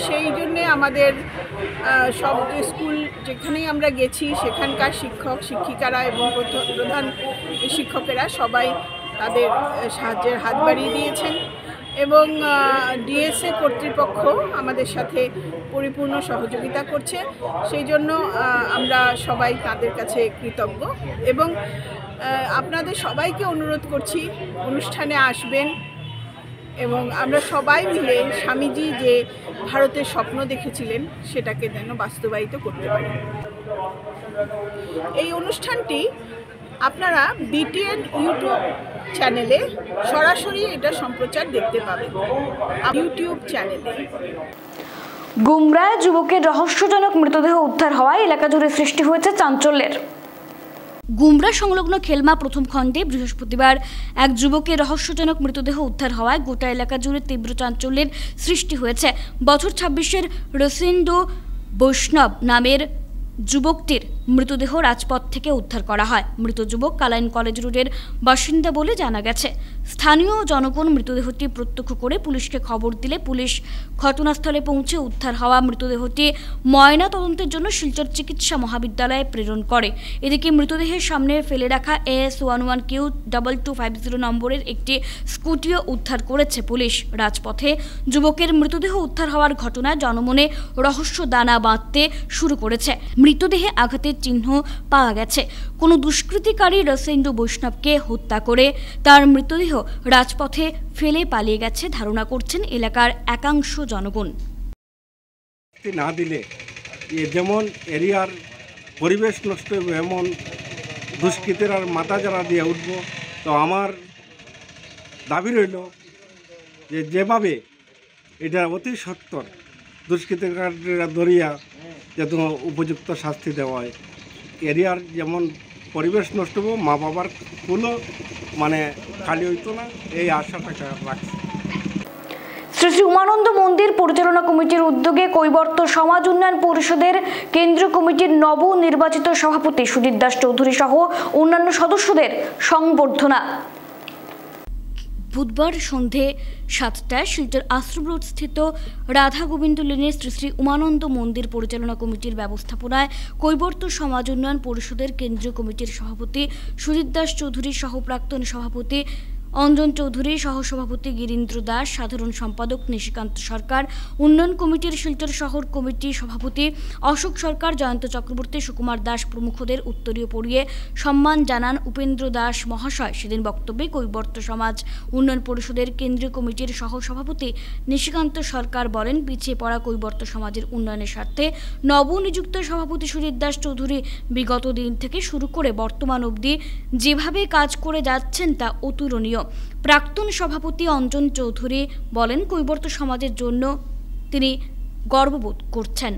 সেই জন্যে আমাদের সব স্কুল যেখানেই আমরা গেছি সেখানকার শিক্ষক শিক্ষিকারা এবং প্রধান শিক্ষকেরা সবাই তাদের সাহায্যের হাত বাড়িয়ে দিয়েছেন এবং ডিএসএ কর্তৃপক্ষ আমাদের সাথে পরিপূর্ণ সহযোগিতা করছে। সেই জন্য আমরা সবাই তাদের কাছে কৃতজ্ঞ এবং আপনাদের সবাইকে অনুরোধ করছি অনুষ্ঠানে আসবেন এবং আমরা সবাই মিলে স্বামীজি যে ভারতের স্বপ্ন দেখেছিলেন সেটাকে যেন বাস্তবায়িত করতে পারি। এই অনুষ্ঠানটি আপনারা BTN ইউটিউব চ্যানেলে সরাসরি এটা সম্প্রচার দেখতে পাবেন, ইউটিউব চ্যানেলে। গুমরায় যুবকের রহস্যজনক মৃতদেহ উদ্ধার হওয়ায় এলাকা জুড়ে সৃষ্টি হয়েছে চাঞ্চল্যের। গুমরা সংলগ্ন খেলমা প্রথম খণ্ডে বৃহস্পতিবার এক যুবকের রহস্যজনক মৃতদেহ উদ্ধার হওয়ায় গোটা এলাকা জুড়ে তীব্র চাঞ্চল্যের সৃষ্টি হয়েছে। বছর 26-এর রসিন্ডো বৈষ্ণব নামের যুবকটির মৃতদেহ রাজপথ থেকে উদ্ধার করা হয়। মৃত যুবক কালাইন কলেজ রোডের বাসিন্দা বলে জানা গেছে। স্থানীয় জনগণ মৃতদেহটি প্রত্যক্ষ করে পুলিশকে খবর দিলে পুলিশ ঘটনাস্থলে পৌঁছে উদ্ধার হওয়া মৃতদেহটি ময়না তদন্তের জন্য শিলচর চিকিৎসা মহাবিদ্যালয়ে প্রেরণ করে। এদিকে মৃতদেহের সামনে ফেলে রাখা AS11Q2250 নম্বরের একটি স্কুটিও উদ্ধার করেছে পুলিশ। রাজপথে যুবকের মৃতদেহ উদ্ধার হওয়ার ঘটনায় জনমনে রহস্য দানা বাঁধতে শুরু করেছে। মৃতদেহে আঘাতের চিহ্ন পাওয়া গেছে। কোনো দুষ্কৃতিকারী রসেন্ডু বৈষ্ণবকে হত্যা করে তার মৃতদেহ রাজপথে ফেলে পালিয়ে গেছে ধারণা করছেন এলাকার একাংশ জনগণ। না দিলে যেমন এরিয়ার পরিবেশ নষ্ট হবে এমন দুষ্কৃতির আর মাথা যারা দিয়ে উঠব। তো আমার দাবি রইল যে যেভাবে এটা অতি সত্তর দুষ্কৃতিকারীরা ধরিয়া যাতে উপযুক্ত শাস্তি দেওয়া হয়। এরিয়ার যেমন পরিবেশ নষ্ট হবো, মা বাবার কুলও খালি হইতো না, এই আশাটাকে রাখছি। শ্রী শ্রী উমানন্দ মন্দির পরিচালনা কমিটির উদ্যোগে কৈবর্ত সমাজ উন্নয়ন পরিষদের কেন্দ্রীয় কমিটির নবনির্বাচিত সভাপতি সুজিত দাস চৌধুরী সহ অন্যান্য সদস্যদের সংবর্ধনা। বুধবার সন্ধে 7টায় শিলচর আশ্রম রোড স্থিত রাধা গোবিন্দ লেনের শ্রী শ্রী উমানন্দ মন্দির পরিচালনা কমিটির ব্যবস্থাপনায় কৈবর্ত সমাজ উন্নয়ন পরিষদের কেন্দ্রীয় কমিটির সভাপতি সুজিত দাস চৌধুরী সহ প্রাক্তন সভাপতি অঞ্জন চৌধুরী, সহসভাপতি গিরীন্দ্র দাস, সাধারণ সম্পাদক নিশিকান্ত সরকার, উন্নয়ন কমিটির শিলচর শহর কমিটি সভাপতি অশোক সরকার, জয়ন্ত চক্রবর্তী, সুকুমার দাস প্রমুখদের উত্তরীয় পড়িয়ে সম্মান জানান উপেন্দ্র দাস মহাশয়। সেদিন বক্তব্যে কৈবর্ত সমাজ উন্নয়ন পরিষদের কেন্দ্রীয় কমিটির সহসভাপতি নিশিকান্ত সরকার বলেন, পিছিয়ে পড়া কৈবর্ত সমাজের উন্নয়নের স্বার্থে নবনিযুক্ত সভাপতি সুজিত দাস চৌধুরী বিগত দিন থেকে শুরু করে বর্তমান অবধি যেভাবে কাজ করে যাচ্ছেন তা অতুলনীয়। প্রাক্তন সভাপতি অঞ্জন চৌধুরী বলেন, কৈবর্ত সমাজের জন্য তিনি গর্ববোধ করছেন।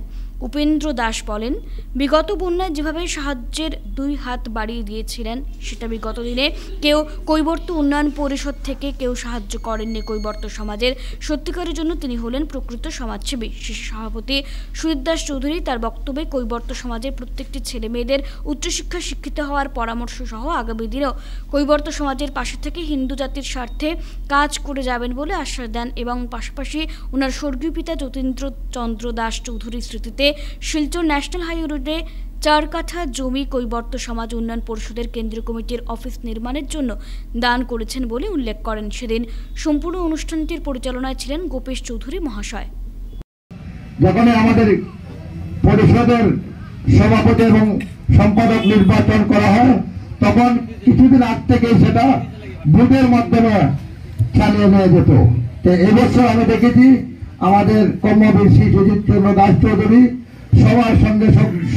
উপেন্দ্র দাস বলেন, বিগত বন্যায় যেভাবে সাহায্যের 2 হাত বাড়িয়ে দিয়েছিলেন সেটা বিগত দিনে কেউ কৈবর্ত উন্নয়ন পরিষদ থেকে কেউ সাহায্য করেননি। কৈবর্ত সমাজের সত্যিকারের জন্য তিনি হলেন প্রকৃত সমাজসেবী। শীর্ষ সভাপতি সুজিত দাস চৌধুরী তার বক্তব্যে কৈবর্ত সমাজের প্রত্যেকটি ছেলে মেয়েদের উচ্চশিক্ষা শিক্ষিত হওয়ার পরামর্শ সহ আগামী দিনেও কৈবর্ত সমাজের পাশে থেকে হিন্দু জাতির স্বার্থে কাজ করে যাবেন বলে আশ্বাস দেন এবং পাশাপাশি ওনার স্বর্গীয় পিতা যতীন্দ্র চন্দ্র দাস চৌধুরীর স্মৃতিতে শিলচর ন্যাশনাল হাইওয়ে রোডে 4 কাঠা জমি কৈবর্ত সমাজ উন্নয়ন পরিষদের কেন্দ্রীয় কমিটির অফিস নির্মাণের জন্য দান করেছেন বলে উল্লেখ করেন। সেদিন সম্পূর্ণ অনুষ্ঠানটির পরিচালনায় ছিলেন গোপেশ চৌধুরী মহাশয়। যখন আমাদের পরিষদের সভাপতি এবং সম্পাদক নির্বাচন করা হয় তখন কিছুদিন আগ থেকে সেটা ভোটের মাধ্যমে চালিয়ে নিয়ে যেত। তো এবছর আমি দেখেছি আমাদের কর্মবীর শ্রী সুজিত চন্দ্র দাস চৌধুরী সবার সঙ্গে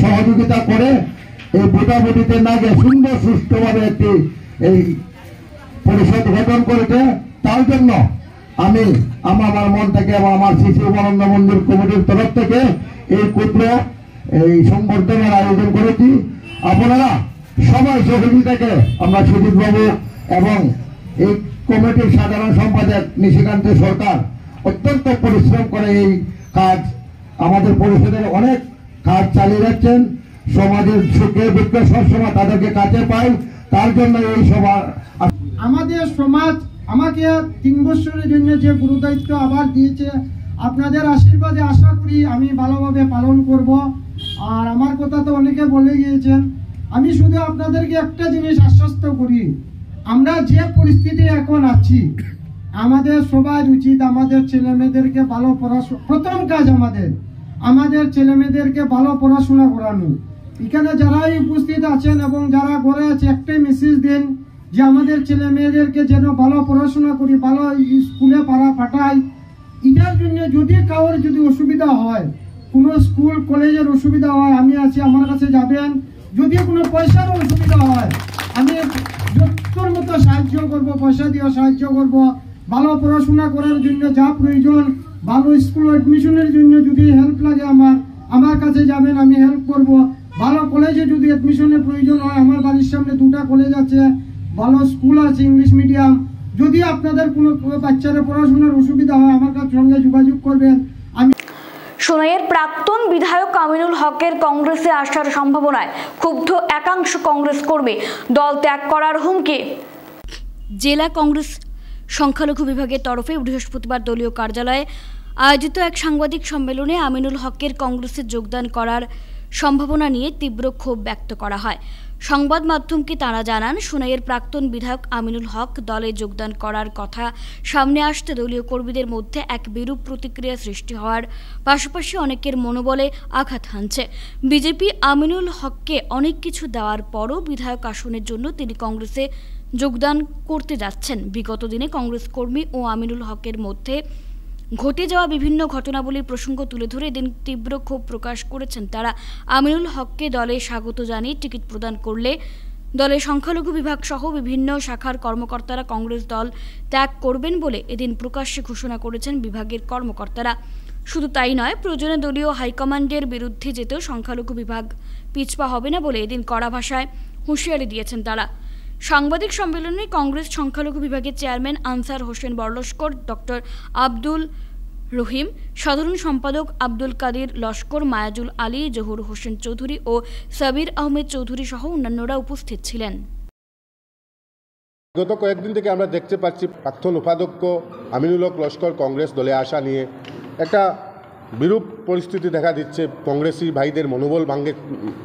সহযোগিতা করে এই ভোটাভুটিতে না গিয়ে সুন্দর সুষ্ঠুভাবে একটি এই পরিষদ গঠন করেছে। তার জন্য আমি আমার মন থেকে এবং আমার শিশু উমানন্দ মন্দির কমিটির তরফ থেকে এই ক্ষুদ্র এই সংবর্ধনার আয়োজন করেছি। আপনারা সবাই সহযোগিতাকে আমরা সুজিত বাবু এবং এই কমিটির সাধারণ সম্পাদক নিশিকান্ত সরকার অত্যন্ত পরিশ্রম করে এই কাজ আমাদের পরিষদের অনেক কাজ চালিয়ে যাচ্ছেন। সমাজের সুখে দুঃখে সবসময় তাদেরকে কাছে পাই, তার জন্য এই সভা। আমাদের সমাজ আমাকে 3 বছরের জন্য যে গুরুদায়িত্ব আবার দিয়েছে, আপনাদের আশীর্বাদে আশা করি আমি ভালোভাবে পালন করব। আর আমার কথা তো অনেকে বলে গিয়েছেন, আমি শুধু আপনাদেরকে একটা জিনিস আশ্বস্ত করি, আমরা যে পরিস্থিতি এখন আছি আমাদের সবার উচিত আমাদের ছেলেমেয়েদেরকে ভালো পড়াশোনা, প্রথম কাজ আমাদের ছেলেমেয়েদেরকে ভালো পড়াশোনা করানো। এখানে যারাই উপস্থিত আছেন এবং যারা ঘরে আছে একটাই মেসেজ দিন যে আমাদের ছেলে মেয়েদেরকে যেন ভালো পড়াশোনা করি, ভালো স্কুলে পাঠাই। এটার জন্য যদি কারোর যদি অসুবিধা হয়, কোনো স্কুল কলেজের অসুবিধা হয়, আমি আছি, আমার কাছে যাবেন। যদি কোনো পয়সার অসুবিধা হয় আমি যতর মতো সাহায্য করব, পয়সা দিয়ে সাহায্য করব। ভালো পড়াশোনা করার জন্য যা প্রয়োজন, ভালো স্কুল অ্যাডমিশনের জন্য যদি হেল্প লাগে আমার কাছে যাবেন, আমি হেল্প করব। ভালো কলেজে যদি অ্যাডমিশনের প্রয়োজন হয়, আমার বাড়ির সামনে 2টা কলেজ আছে, ভালো স্কুল আছে ইংলিশ মিডিয়াম। যদি আপনাদের কোনো বাচ্চাদের পড়াশোনার অসুবিধা হয় আমার সঙ্গে যোগাযোগ করবেন। সোনাইয়ের প্রাক্তন বিধায়ক আমিনুল হকের কংগ্রেসে আসার সম্ভাবনায় ক্ষুব্ধ একাংশ কংগ্রেস কর্মী দল ত্যাগ করার হুমকি। জেলা কংগ্রেস সংখ্যালঘু বিভাগের তরফে বৃহস্পতিবার দলীয় কার্যালয়ে আয়োজিত এক সাংবাদিক সম্মেলনে আমিনুল হকের কংগ্রেসে যোগদান করার সম্ভাবনা নিয়ে তীব্র ক্ষোভ ব্যক্ত করা হয়। সংবাদ মাধ্যমকে তাঁরা জানান, সোনাইয়ের প্রাক্তন বিধায়ক আমিনুল হক দলে যোগদান করার কথা সামনে আসতে দলীয় কর্মীদের মধ্যে এক বিরূপ প্রতিক্রিয়া সৃষ্টি হওয়ার পাশাপাশি অনেকের মনোবলে আঘাত হানছে। বিজেপি আমিনুল হককে অনেক কিছু দেওয়ার পরও বিধায়ক আসনের জন্য তিনি কংগ্রেসে যোগদান করতে যাচ্ছেন। বিগত দিনে কংগ্রেস কর্মী ও আমিনুল হকের মধ্যে ঘটে যাওয়া বিভিন্ন ঘটনাবলীর প্রসঙ্গ তুলে ধরে এদিন তীব্র ক্ষোভ প্রকাশ করেছেন তারা। আমিনুল হককে দলে স্বাগত জানিয়ে টিকিট প্রদান করলে দলের সংখ্যালঘু বিভাগ সহ বিভিন্ন শাখার কর্মকর্তারা কংগ্রেস দল ত্যাগ করবেন বলে এদিন প্রকাশ্যে ঘোষণা করেছেন বিভাগের কর্মকর্তারা। শুধু তাই নয়, প্রয়োজনে দলীয় হাইকমান্ডের বিরুদ্ধে যেতেও সংখ্যালঘু বিভাগ পিছপা হবে না বলে এদিন কড়া ভাষায় হুঁশিয়ারি দিয়েছেন তারা। সাংবাদিক সম্মেলনে কংগ্রেস সংখ্যালঘু বিভাগের চেয়ারম্যান আনসার হোসেন বরলস্কর, ডক্টর আব্দুল রহিম, সাধারণ সম্পাদক আব্দুল কাদির লস্কর, মায়াজুল আলী, জহুর হোসেন চৌধুরী ও সাবির আহমেদ চৌধুরী সহ অন্যান্যরা উপস্থিত ছিলেন। গত কয়েকদিন থেকে আমরা দেখতে পাচ্ছি প্রাক্তন উপাধ্যক্ষ আমিনুল হক লস্কর কংগ্রেস দলে আসা নিয়ে একটা বিরূপ পরিস্থিতি দেখা দিচ্ছে। কংগ্রেসি ভাইদের মনোবল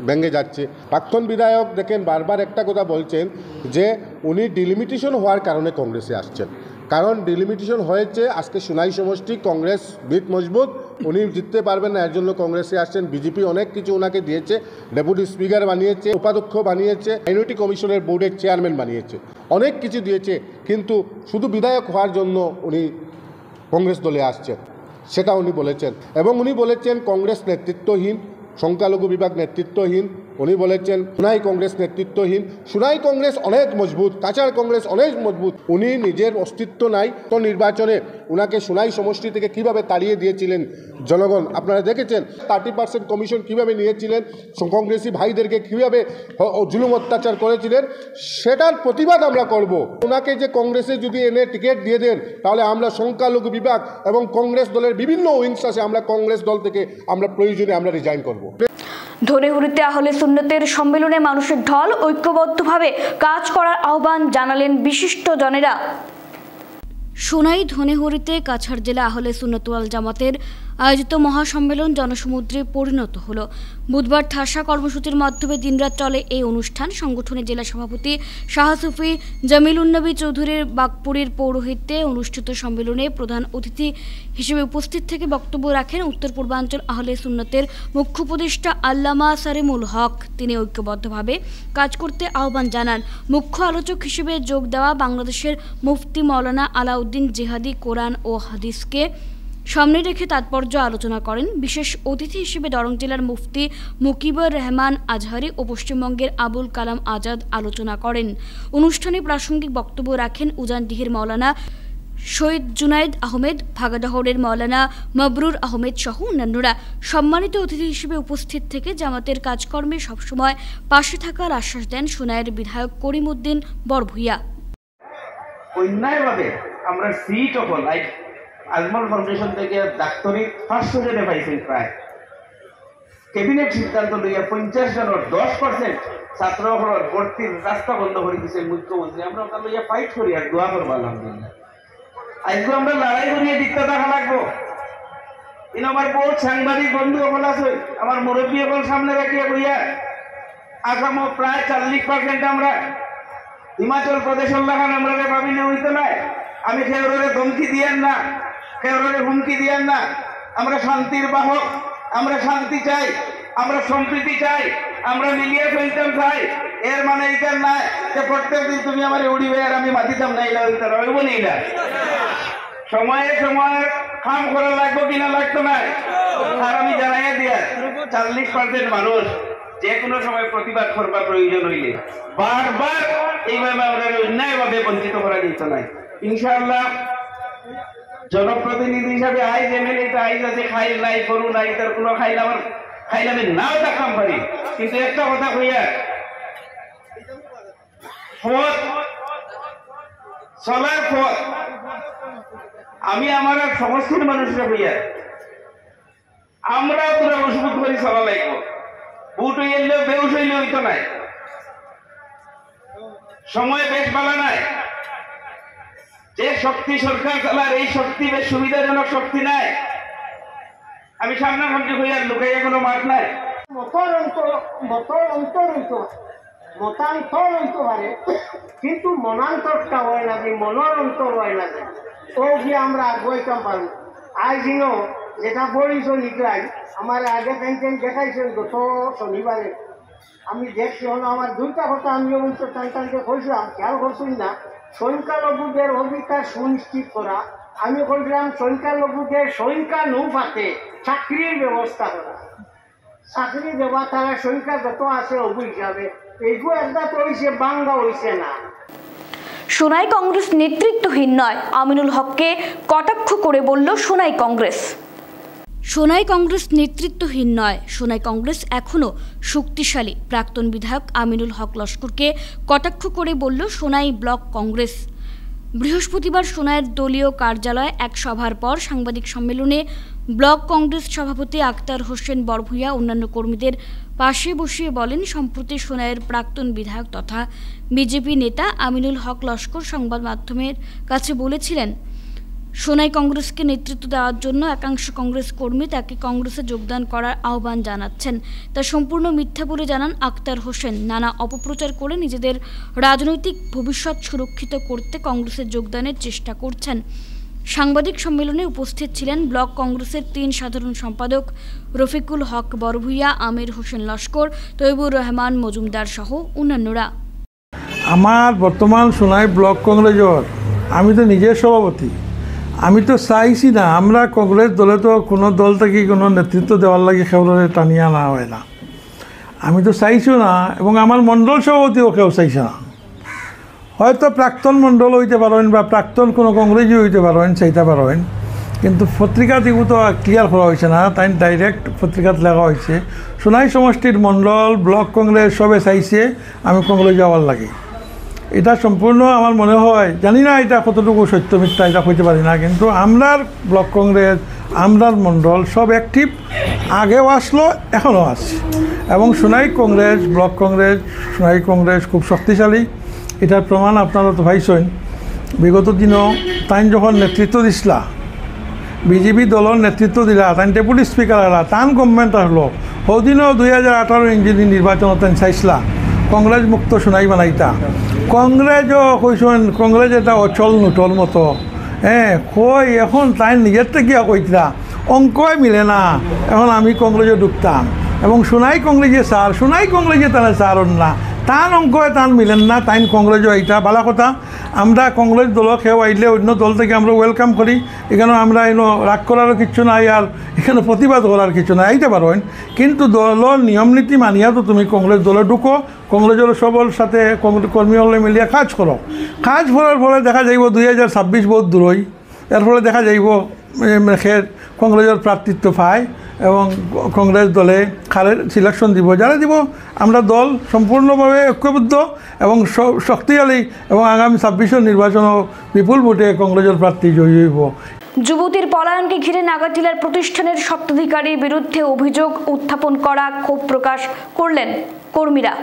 ভেঙে যাচ্ছে। প্রাক্তন বিধায়ক দেখেন বারবার একটা কথা বলছেন যে উনি ডিলিমিটেশন হওয়ার কারণে কংগ্রেসে আসছেন। কারণ ডিলিমিটেশন হয়েছে, আজকে সোনাই সমষ্টি কংগ্রেস ভিত মজবুত, উনি জিততে পারবেন না, এর জন্য কংগ্রেসে আসছেন। বিজেপি অনেক কিছু ওনাকে দিয়েছে, ডেপুটি স্পিকার বানিয়েছে, উপাধ্যক্ষ বানিয়েছে, মাইনরিটি কমিশনের বোর্ডের চেয়ারম্যান বানিয়েছে, অনেক কিছু দিয়েছে, কিন্তু শুধু বিধায়ক হওয়ার জন্য উনি কংগ্রেস দলে আসছেন সেটা উনি বলেছেন। এবং উনি বলেছেন কংগ্রেস নেতৃত্বহীন, সংখ্যালঘু বিভাগ নেতৃত্বহীন। উনি বলেছেন সোনাই কংগ্রেস নেতৃত্বহীন। সোনাই কংগ্রেস অনেক মজবুত, কাছাড় কংগ্রেস অনেক মজবুত। উনি নিজের অস্তিত্ব নাই। তো নির্বাচনে ওনাকে সোনাই সমষ্টি থেকে কিভাবে তাড়িয়ে দিয়েছিলেন জনগণ আপনারা দেখেছেন। 30% কমিশন কিভাবে নিয়েছিলেন, কংগ্রেসি ভাইদেরকে কিভাবে জুলুম অত্যাচার করেছিলেন, সেটার প্রতিবাদ আমরা করব। ওনাকে যে কংগ্রেসে যদি এনে টিকিট দিয়ে দেন তাহলে আমরা সংখ্যালঘু বিভাগ এবং কংগ্রেস দলের বিভিন্ন উইংস আছে, আমরা কংগ্রেস দল থেকে আমরা প্রয়োজনে আমরা রিজাইন করব। ধনেহুরিতে আহলে সুন্নতের সম্মেলনে মানুষের ঢল, ঐক্যবদ্ধভাবে কাজ করার আহ্বান জানালেন বিশিষ্ট জনেরা। সোনাই ধনেহুরিতে কাছাড় জেলা আহলে সুন্নত ওয়াল জামাতের আয়োজিত মহাসম্মেলন জনসমুদ্রে পরিণত হলো। বুধবার ঠাসা কর্মসূচির মাধ্যমে দিনরাত চলে এই অনুষ্ঠান। সংগঠনের জেলা সভাপতি শাহ সুফি জামিল উন্নবী চৌধুরীর বাগপুরীর পৌরোহিত্যে অনুষ্ঠিত সম্মেলনে প্রধান অতিথি হিসেবে উপস্থিত থেকে বক্তব্য রাখেন উত্তর পূর্বাঞ্চল আহলে সুন্নতের মুখ্য উপদেষ্টা আল্লামা সারেমুল হক। তিনি ঐক্যবদ্ধভাবে কাজ করতে আহ্বান জানান। মুখ্য আলোচক হিসেবে যোগ দেওয়া বাংলাদেশের মুফতি মাওলানা আলাউদ্দিন জিহাদি কোরআন ও হাদিসকে সামনে রেখে তাৎপর্য আলোচনা করেন। বিশেষ অতিথি হিসেবে দরং জেলার মুফতি মুকিবুর রহমান আজহারি ও পশ্চিমবঙ্গের আবুল কালাম আজাদ আলোচনা করেন। অনুষ্ঠানে প্রাসঙ্গিক বক্তব্য রাখেন উজানডিহির মাওলানা শহীদ জুনায়েদ আহমেদ, ভাগাডহরের মাওলানা মবরুর আহমেদ সহ অন্যান্যরা। সম্মানিত অতিথি হিসেবে উপস্থিত থেকে জামাতের কাজকর্মে সবসময় পাশে থাকার আশ্বাস দেন সোনাইয়ের বিধায়ক করিম উদ্দিন বরভূঁইয়া। অন্যায়ভাবে আমরা সিট অফল আজমল ফাউন্ডেশন থেকে ডাক্তারি ফার্স্ট জনে পাইছেন প্রায় ক্যাবিনেট সিদ্ধান্ত লইয়া 50 জনের 10% ছাত্রসকলের ভর্তির রাস্তা বন্ধ করে দিয়েছেন মুখ্যমন্ত্রী। আমরা ওটা লইয়া ফাইট করি আর দোয়া করবো আলহামদুলিল্লাহ। আজকে আমরা লড়াই করিয়ে দিকটা দেখা লাগবো। কিন্তু আমার বহুত সাংবাদিক বন্ধু সকল আছে, আমার মুরব্বী সকল সামনে রাখিয়া কইয়া আসামও প্রায় 40% আমরা হিমাচল প্রদেশের লাগান আমরা ভাবিলে হইতে নাই। আমি খেউরে ধমকি দিয়েন না, খেউরে হুমকি দিয়েন না। আমরা শান্তির বাহক, আমরা শান্তি চাই, আমরা সম্প্রীতি চাই, আমরা মিলিয়ে চলতাম চাই। এর মানে এইটা না যে প্রত্যেক দিন তুমি আমার উড়িবে আর আমি মাতিতাম না, এটা হইতে রইব না। এটা সময়ে সময়ে কাম করা লাগবো কিনা লাগতো না। আর আমি জানাইয়া দিয়া 40% মানুষ যে কোনো সময় প্রতিবাদ করবার প্রয়োজন হইলে বারবার এইভাবে আমাদের অন্যায়ভাবে বঞ্চিত করা যেত না। ইনশাআল্লাহ জনপ্রতিনিধি হিসাবে আইজ এমএলএ আইজ আছে, খাইল নাই গরু নাই, তার কোনো খাইলামে নাও দেখাম পারি। কিন্তু একটা কথা কইয়া পথ চলার পথ আমি আমার সমস্ত মানুষরা কইয়া আমরাও তোরা মজবুত করে চলা লাগবো। বুট হইলে বেউস হইলে হইতো নাই, সময় বেশ ভালো নাই। যে শক্তি সরকার চালার এই শক্তি বেশ সুবিধাজনক শক্তি নাই। আমি সামনাসামনি হইয়ার লুকাইয়া কোনো মাঠ নাই। মতান্তর হইতে পারে, কিন্তু মনান্তরটা হয় না, যে মনের অন্তর হয় না, ও গিয়ে আমরা আগাইতাম পারবো। আজ যেটা পরিচয় নিকলাই আমার আগে পেন্টেন দেখাইছেন গত শনিবারে। আমি দেখছি হলো আমার দুইটা কথা আমি অবশ্য টানটানকে কইছিলাম, খেয়াল করছেন না। সংখ্যালঘুদের অধিকার সুনিশ্চিত করা, আমি বলছিলাম সংখ্যালঘুদের সংখ্যা নৌপাতে চাকরির ব্যবস্থা করা। চাকরি দেওয়া তারা সংখ্যা যত আছে অবু হিসাবে এইগুলো একটা তো হয়েছে, বাংলা হয়েছে না। সোনাই কংগ্রেস নেতৃত্বহীন নয়, আমিনুল হককে কটাক্ষ করে বলল সোনাই কংগ্রেস। সোনাই কংগ্রেস নেতৃত্বহীন নয়, সোনাই কংগ্রেস এখনও শক্তিশালী। প্রাক্তন বিধায়ক আমিনুল হক লস্করকে কটাক্ষ করে বলল সোনাই ব্লক কংগ্রেস। বৃহস্পতিবার সোনাইয়ের দলীয় কার্যালয়ে এক সভার পর সাংবাদিক সম্মেলনে ব্লক কংগ্রেস সভাপতি আক্তার হোসেন বরভূঁইয়া অন্যান্য কর্মীদের পাশে বসিয়ে বলেন, সম্প্রতি সোনাইয়ের প্রাক্তন বিধায়ক তথা বিজেপি নেতা আমিনুল হক লস্কর সংবাদ মাধ্যমের কাছে বলেছিলেন, সোনাই কংগ্রেসকে নেতৃত্ব দেওয়ার জন্য একাংশ কংগ্রেস কর্মী তাকে কংগ্রেসে যোগদান করার আহ্বান জানাচ্ছেন। তা সম্পূর্ণ মিথ্যা বলে জানান আক্তার হোসেন। নানা অপপ্রচার করে নিজেদের রাজনৈতিক ভবিষ্যৎ সুরক্ষিত করতে কংগ্রেসে যোগদানের চেষ্টা করছেন। সাংবাদিক সম্মেলনে উপস্থিত ছিলেন ব্লক কংগ্রেসের 3 সাধারণ সম্পাদক রফিকুল হক বরভূঁইয়া, আমির হোসেন লস্কর, তৈবুর রহমান মজুমদার সহ অন্যান্যরা। আমার বর্তমান সোনাই ব্লক কংগ্রেসের আমি তো নিজের সভাপতি। আমি তো চাইছি না আমরা কংগ্রেস দলে তো কোনো দল থেকে কোনো নেতৃত্ব দেওয়ার লাগে সেগুলোরে টানিয়ে আনা হয় না। আমি তো চাইছো না, এবং আমার মণ্ডল সভাপতিও কেউ চাইছে না। হয়তো প্রাক্তন মণ্ডল হইতে পারেন বা প্রাক্তন কোনো কংগ্রেসই হইতে পারেন, চাইতে পারেন, কিন্তু পত্রিকা দিকেও তো ক্লিয়ার করা হয়েছে না। তাই ডাইরেক্ট পত্রিকাত লেখা হয়েছে সোনাই সমষ্টির মণ্ডল ব্লক কংগ্রেস সবে চাইছে আমি কংগ্রেস যাওয়ার লাগে। এটা সম্পূর্ণ আমার মনে হয়, জানি না এটা কতটুকু সত্য মিথ্যা এটা হইতে পারি না, কিন্তু আমরার ব্লক কংগ্রেস আমরার মণ্ডল সব অ্যাক্টিভ, আগেও আসলো এখনও আসছে। এবং সোনাই কংগ্রেস ব্লক কংগ্রেস সোনাই কংগ্রেস খুব শক্তিশালী। এটার প্রমাণ আপনারা তো পাইছেন। বিগত দিনও তাই যখন নেতৃত্ব দিছিলা বিজেপি দলের নেতৃত্ব দিলা তাই ডেপুটি স্পিকার এলা তান গভর্নমেন্ট আসলো সদিনও 2018 ইঞ্জিনি নির্বাচন তাই চাইছিলা কংগ্রেস মুক্ত শুনাই বানাইতা কংগ্রেসও কইসন কংগ্রেস এটা অচল নুটল মতো কই এখন তাই নিজের থেকে কইতা অঙ্কই মিলে না এখন আমি কংগ্রেসে ঢুকতাম এবং সোনাই কংগ্রেসে সোনাই কংগ্রেসে তাহলে সারন না তান অঙ্কয় তান মিলেন না তাইন কংগ্রেসও আইতা ভালো কথা আমরা কংগ্রেস দল কেউ আইলে অন্য দল থেকে আমরা ওয়েলকাম করি এখানে আমরা এনো রাগ করারও কিছু নাই আর এখানে প্রতিবাদ করার কিছু নাই আইতে পারেন কিন্তু দলের নিয়ম নীতি মানিয়া তো তুমি কংগ্রেস দলে ঢুকো কংগ্রেসের সবল সাথে কর্মী হলে মিলিয়ে কাজ করো কাজ করার ফলে দেখা যাইব 2026 বহুত দূরই এর ফলে দেখা যাইব কংগ্রেসের প্রার্থিত্ব পায় এবং কংগ্রেস দলে খালের সিলেকশন দিব যারা দিব আমরা দল সম্পূর্ণভাবে ঐক্যবদ্ধ এবং শক্তিশালী এবং আগামী 26 নির্বাচনও বিপুল ভোটে কংগ্রেসের প্রার্থী জয়ী হইব। যুবতীর পলায়নকে ঘিরে নাগারটিলার প্রতিষ্ঠানের স্বত্বাধিকারীর বিরুদ্ধে অভিযোগ উত্থাপন করা ক্ষোভ প্রকাশ করলেন কর্মীরা।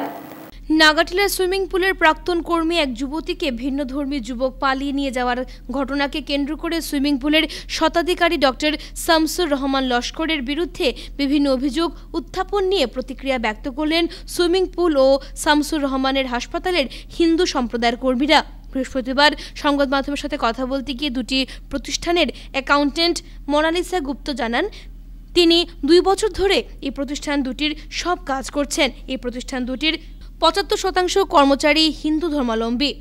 নাগাটিলার সুইমিং পুলের প্রাক্তন কর্মী এক যুবতীকে ভিন্নধর্মী যুবক পালিয়ে নিয়ে যাওয়ার ঘটনাকে কেন্দ্র করে সুইমিং পুলের স্বত্বাধিকারী ডক্টর শামসুর রহমান লস্করের বিরুদ্ধে বিভিন্ন অভিযোগ উত্থাপন নিয়ে প্রতিক্রিয়া ব্যক্ত করলেন সুইমিং পুল ও শামসুর রহমানের হাসপাতালের হিন্দু সম্প্রদায়ের কর্মীরা। বৃহস্পতিবার সংবাদ মাধ্যমের সাথে কথা বলতে গিয়ে দুটি প্রতিষ্ঠানের অ্যাকাউন্টেন্ট মোনালিসা গুপ্ত জানান তিনি 2 বছর ধরে এই প্রতিষ্ঠান দুটির সব কাজ করছেন। এই প্রতিষ্ঠান দুটির 75% কর্মচারী হিন্দু ধর্মাবলম্বী।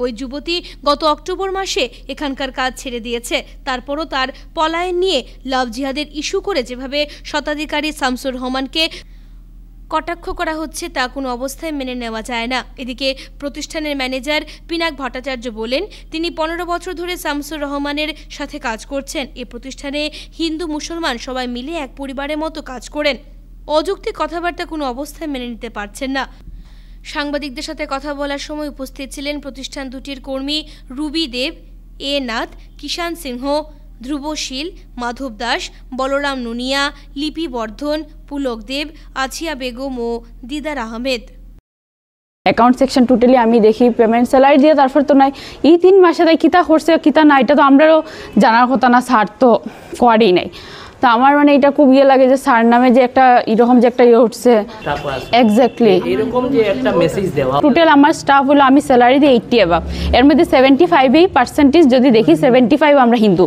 ওই যুবতী গত অক্টোবর মাসে এখানকার কাজ ছেড়ে দিয়েছে। তারপরও তার পলায়ন নিয়ে লাভ জিহাদের ইস্যু করে যেভাবে স্বত্বাধিকারী শামসুর রহমানকে কটাক্ষ করা হচ্ছে তা কোনো অবস্থায় মেনে নেওয়া যায় না। এদিকে প্রতিষ্ঠানের ম্যানেজার পিনাক ভট্টাচার্য বলেন তিনি 15 বছর ধরে শামসুর রহমানের সাথে কাজ করছেন। এই প্রতিষ্ঠানে হিন্দু মুসলমান সবাই মিলে এক পরিবারের মতো কাজ করেন। অযৌক্তিক কথাবার্তা কোনো অবস্থায় মেনে নিতে পারছেন না। সাংবাদিকদের সাথে কথা বলার সময় উপস্থিত ছিলেন প্রতিষ্ঠান দুটির কর্মী রুবি দেব, এ নাথ, কিষাণ সিংহ, ধ্রুবশীল, মাধব দাস, বলরাম নুনিয়া, লিপি বর্ধন, পুলক দেব, আছিয়া বেগম ও দিদার আহমেদ। অ্যাকাউন্ট সেকশন টোটালি আমি দেখি পেমেন্ট স্যালারি দিয়ে তারপর তো নাই এই 3 মাসে তাই কিতা করছে কিতা না এটা তো আমরাও জানার কথা না, স্যার তো করেই নাই। তো আমার মানে এটা খুব ইয়ে লাগে যে স্যার নামে যে একটা এরকম যে একটা ইয়ে উঠছে এক্স্যাক্টলি এরকম যে একটা মেসেজ দেওয়া। টোটাল আমার স্টাফ হলো আমি স্যালারি দিই 80 অ্যাবাভ, এর মধ্যে 75% যদি দেখি 75 আমরা হিন্দু।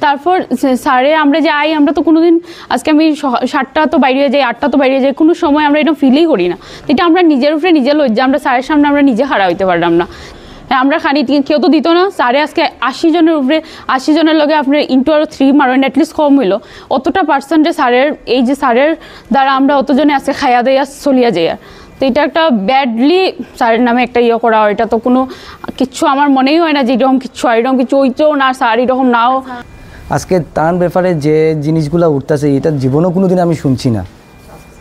তারপর স্যারে আমরা যে আই আমরা তো কোনোদিন আজকে আমি 7টা তো বাইরে যাই 8টা তো বাইরে যাই, কোনো সময় আমরা এটা ফিলই করি না। এটা আমরা নিজের উপরে নিজে লজ্জা, আমরা স্যারের সামনে আমরা নিজে হারা হইতে পারলাম না। আমরা খানি কেউ তো দিত না। স্যারে আজকে 80 জনের উপরে 80 জনের লগে আপনার ইন্টু আরও 3 মারেন অ্যাটলিস্ট কম হইলো। অতটা পার্সেন্টে স্যারের এই যে স্যারের দ্বারা আমরা অতজনে আজকে খাইয়া দেয়া চলিয়া যাই। তো এটা একটা ব্যাডলি স্যারের নামে একটা ইয়ে করা হয়, এটা তো কোনো কিচ্ছু আমার মনেই হয় না যে এরকম কিছু এরকম কিছু হইতেও না, স্যার এরকম নাও। আজকে তার ব্যাপারে যে জিনিসগুলো উঠতেছে এটা জীবনেও কোনো দিন আমি শুনছি না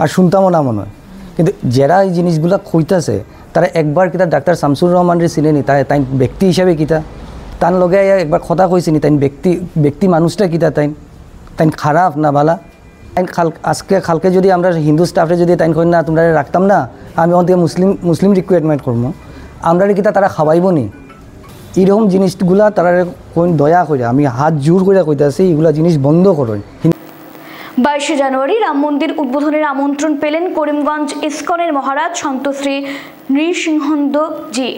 আর শুনতামও না মনে হয়। কিন্তু যারা এই জিনিসগুলো কইতাছে তারা একবার কিতা ডাক্তার শামসুর রহমানরে চিনেনি, তাই ব্যক্তি হিসাবে কিতা তার লগে একবার কথা কইছিনি, তাই ব্যক্তি মানুষটা কিতা তাই খারাপ না ভালা। তাই খালকে যদি আমরা হিন্দু স্টাফে যদি তাই কই না তোমরা রাখতাম না, আমি ওখান থেকে মুসলিম রিকোয়ারমেন্ট করবো, আমরা কিতা তারা খাওয়াইব নি? এইরকম জিনিসগুলা তারা দয়া করে আমি হাত জোর করে কইতাছি এগুলা জিনিস বন্ধ করুন। 22 জানুয়ারি রাম মন্দির উদ্বোধনের আমন্ত্রণ পেলেন করিমগঞ্জ ইসকনের মহারাজ সন্ত শ্রী নৃসিংহন্দ জি।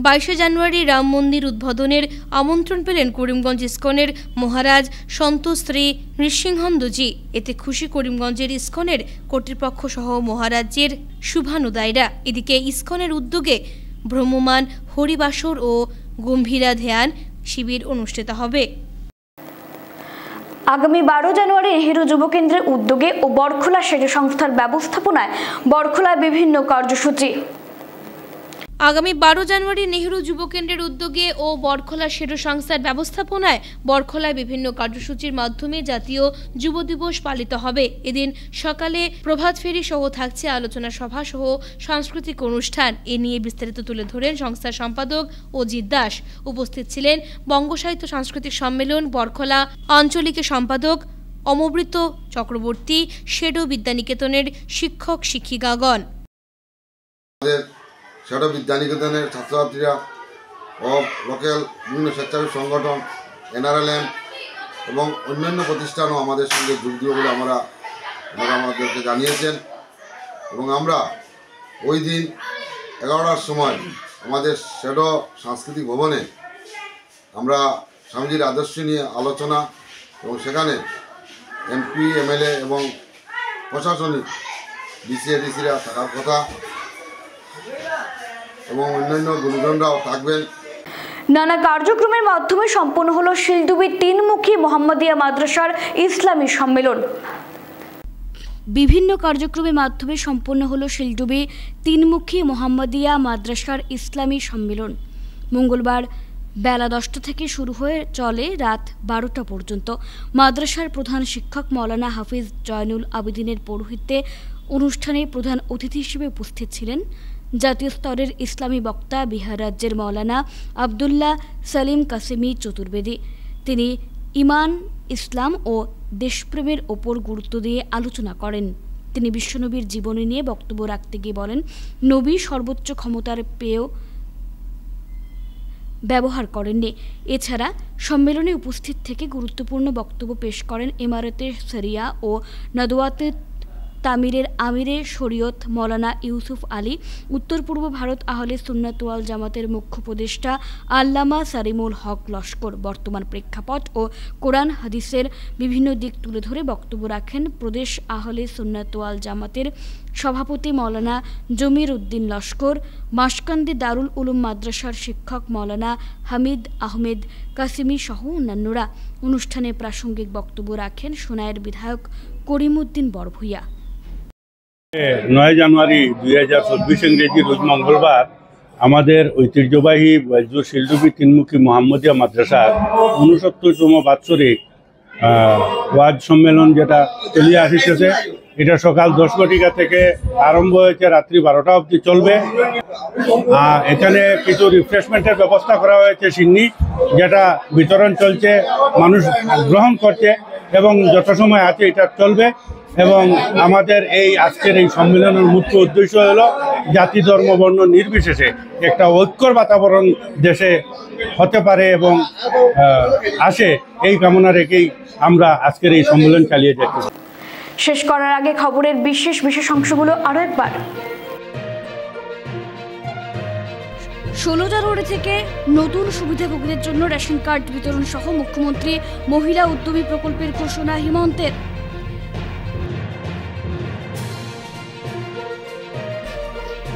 22 জানুয়ারি রাম মন্দির উদ্বোধনের আমন্ত্রণ পেলেন করিমগঞ্জ ইসকনের মহারাজ সন্ত শ্রী নৃসিংহন্দজি। এতে খুশি করিমগঞ্জের ইসকনের কর্তৃপক্ষ সহ মহারাজ্যের শুভানুদায়ীরা। এদিকে ইসকনের উদ্যোগে ভ্রমমান হরিবাসর ও গম্ভীরা ধ্যান শিবির অনুষ্ঠিত হবে। আগামী 12 জানুয়ারি নেহেরু যুব কেন্দ্রের উদ্যোগে ও বরখোলা সেতু সংস্থার ব্যবস্থাপনায় বরখোলায় বিভিন্ন কার্যসূচি। আগামী 12 জানুয়ারি নেহেরু যুব কেন্দ্রের উদ্যোগে ও বরখোলা সেতু সংস্থার ব্যবস্থাপনায় বরখোলায় বিভিন্ন কার্যসূচির মাধ্যমে জাতীয় যুব দিবস পালিত হবে। এদিন সকালে প্রভাত ফেরি সহ থাকছে আলোচনা সভা সহ সাংস্কৃতিক অনুষ্ঠান। এ নিয়ে বিস্তারিত তুলে ধরেন সংস্থার সম্পাদক অজিত দাস। উপস্থিত ছিলেন বঙ্গ সাহিত্য সাংস্কৃতিক সম্মেলন বরখোলা আঞ্চলিক সম্পাদক অমৃত চক্রবর্তী, শেডো বিদ্যানিকেতনের শিক্ষক শিক্ষিকাগণ। শেডো বিদ্যানিকেতনের ছাত্রছাত্রীরা ও লোকাল বিভিন্ন স্বেচ্ছাসেবী সংগঠন NRLM এবং অন্যান্য প্রতিষ্ঠানও আমাদের সঙ্গে যোগ দিবে বলে ওনারা আমাদেরকে জানিয়েছেন। এবং আমরা ওই দিন 11টার সময় আমাদের শ্যাডো সাংস্কৃতিক ভবনে আমরা স্বামীজির আদর্শ নিয়ে আলোচনা এবং সেখানে এমপি এমএলএ এবং প্রশাসনিক ডিসিরা থাকার কথা এবং অন্যান্য গুরুজনরাও থাকবেন। নানা কার্যক্রমের মাধ্যমে সম্পন্ন হলো শিলডুবি তিনমুখী মোহাম্মদিয়া মাদ্রাসার ইসলামী সম্মেলন। বিভিন্ন কার্যক্রমের মাধ্যমে সম্পন্ন হলো শিলডুবি তিনমুখী মোহাম্মদিয়া মাদ্রাসার ইসলামী সম্মেলন। মঙ্গলবার বেলা 10টা থেকে শুরু হয়ে চলে রাত 12টা পর্যন্ত। মাদ্রাসার প্রধান শিক্ষক মৌলানা হাফিজ জয়নুল আবেদিনের পৌরোহিত্যে অনুষ্ঠানে প্রধান অতিথি হিসেবে উপস্থিত ছিলেন জাতীয় স্তরের ইসলামী বক্তা বিহার রাজ্যের মৌলানা আবদুল্লাহ সালিম কাসেমি চতুর্বেদী। তিনি ইমান, ইসলাম ও দেশপ্রেমের ওপর গুরুত্ব দিয়ে আলোচনা করেন। তিনি বিশ্বনবীর জীবনী নিয়ে বক্তব্য রাখতে গিয়ে বলেন, নবী সর্বোচ্চ ক্ষমতার পেয়েও ব্যবহার করেননি। এছাড়া সম্মেলনে উপস্থিত থেকে গুরুত্বপূর্ণ বক্তব্য পেশ করেন ইমারতে শরিয়া ও নদওয়াতে তামিরের আমিরে শরীয়ত মৌলানা ইউসুফ আলী, উত্তর পূর্ব ভারত আহলে সুন্নাত ওয়াল জামাতের মুখ্য উপদেষ্টা আল্লামা সারিমুল হক লস্কর। বর্তমান প্রেক্ষাপট ও কোরআন হাদিসের বিভিন্ন দিক তুলে ধরে বক্তব্য রাখেন প্রদেশ আহলে সুন্নাত ওয়াল জামাতের সভাপতি মৌলানা জমির উদ্দিন লস্কর, মাসকান্দি দারুল উলুম মাদ্রাসার শিক্ষক মৌলানা হামিদ আহমেদ কাসিমি সহ অন্যান্যরা। অনুষ্ঠানে প্রাসঙ্গিক বক্তব্য রাখেন সোনাইয়ের বিধায়ক করিমউদ্দিন বরভূইয়া। 9 জানুয়ারি 2024 ইংরেজি রোজ মঙ্গলবার আমাদের ঐতিহ্যবাহী শিলডুবি তিনমুখী মোহাম্মদিয়া মাদ্রাসার 69তম বাৎসরিক ওয়াজ সম্মেলন যেটা চলিয়ে আসিতেছে, এটা সকাল 10 ঘটিকা থেকে আরম্ভ হয়েছে, রাত্রি 12টা অবধি চলবে। এখানে কিছু রিফ্রেশমেন্টের ব্যবস্থা করা হয়েছে সিন্নি, যেটা বিতরণ চলছে, মানুষ গ্রহণ করছে এবং যত সময় আছে এটা চলবে। এবং আমাদের এই আজকের এই সম্মেলনের মুখ্য উদ্দেশ্য হলো জাতি ধর্ম বর্ণ নির্বিশেষে একটা ঐক্যর বাতাবরণ দেশে হতে পারে এবং আসে, এই কামনা রেখেই আমরা আজকের এই সম্মেলন চালিয়ে যাচ্ছি। শেষ করার আগে খবরের বিশেষ অংশগুলো আরো একবার। 16টা রোড থেকে নতুন সুবিধাভোগীদের জন্য রেশন কার্ড বিতরণ সহ মুখ্যমন্ত্রী মহিলা উদ্যমী প্রকল্পের ঘোষণা হিমন্তের।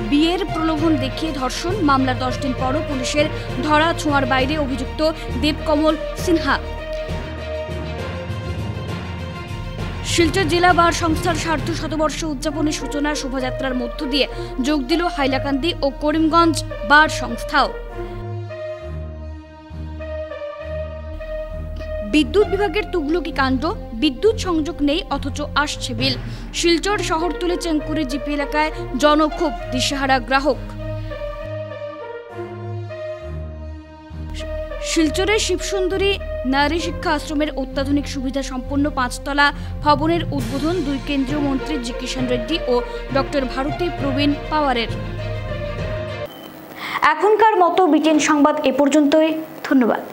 বিয়ের প্রলোভন দেখিয়ে ধর্ষণ মামলার 10 দিন পরও পুলিশের ধরা ছোঁয়ার বাইরে অভিযুক্ত দেবকমল সিনহা। শিলচর জেলা বার সংস্থার সার্ধ শতবর্ষ উদযাপনের সূচনা শোভাযাত্রার মধ্য দিয়ে যোগ দিল হাইলাকান্দি ও করিমগঞ্জ বার সংস্থাও। বিদ্যুৎ বিভাগের তুগলকি কাণ্ড, বিদ্যুৎ সংযোগ নেই অথচ আসছে বিল। শিলচর শহরতলি চেঙ্কুরি জিপি এলাকায় জনক্ষোভ, দিশেহারা গ্রাহক। শিলচরের শিবসুন্দরী নারী শিক্ষা আশ্রমের অত্যাধুনিক সুবিধা সম্পন্ন 5তলা ভবনের উদ্বোধন 2 কেন্দ্রীয় মন্ত্রী জি কিষাণ রেড্ডি ও ডক্টর ভারতী প্রবীণ পাওয়ারের। এখনকার মতো বিটিএন সংবাদ এ পর্যন্তই। ধন্যবাদ।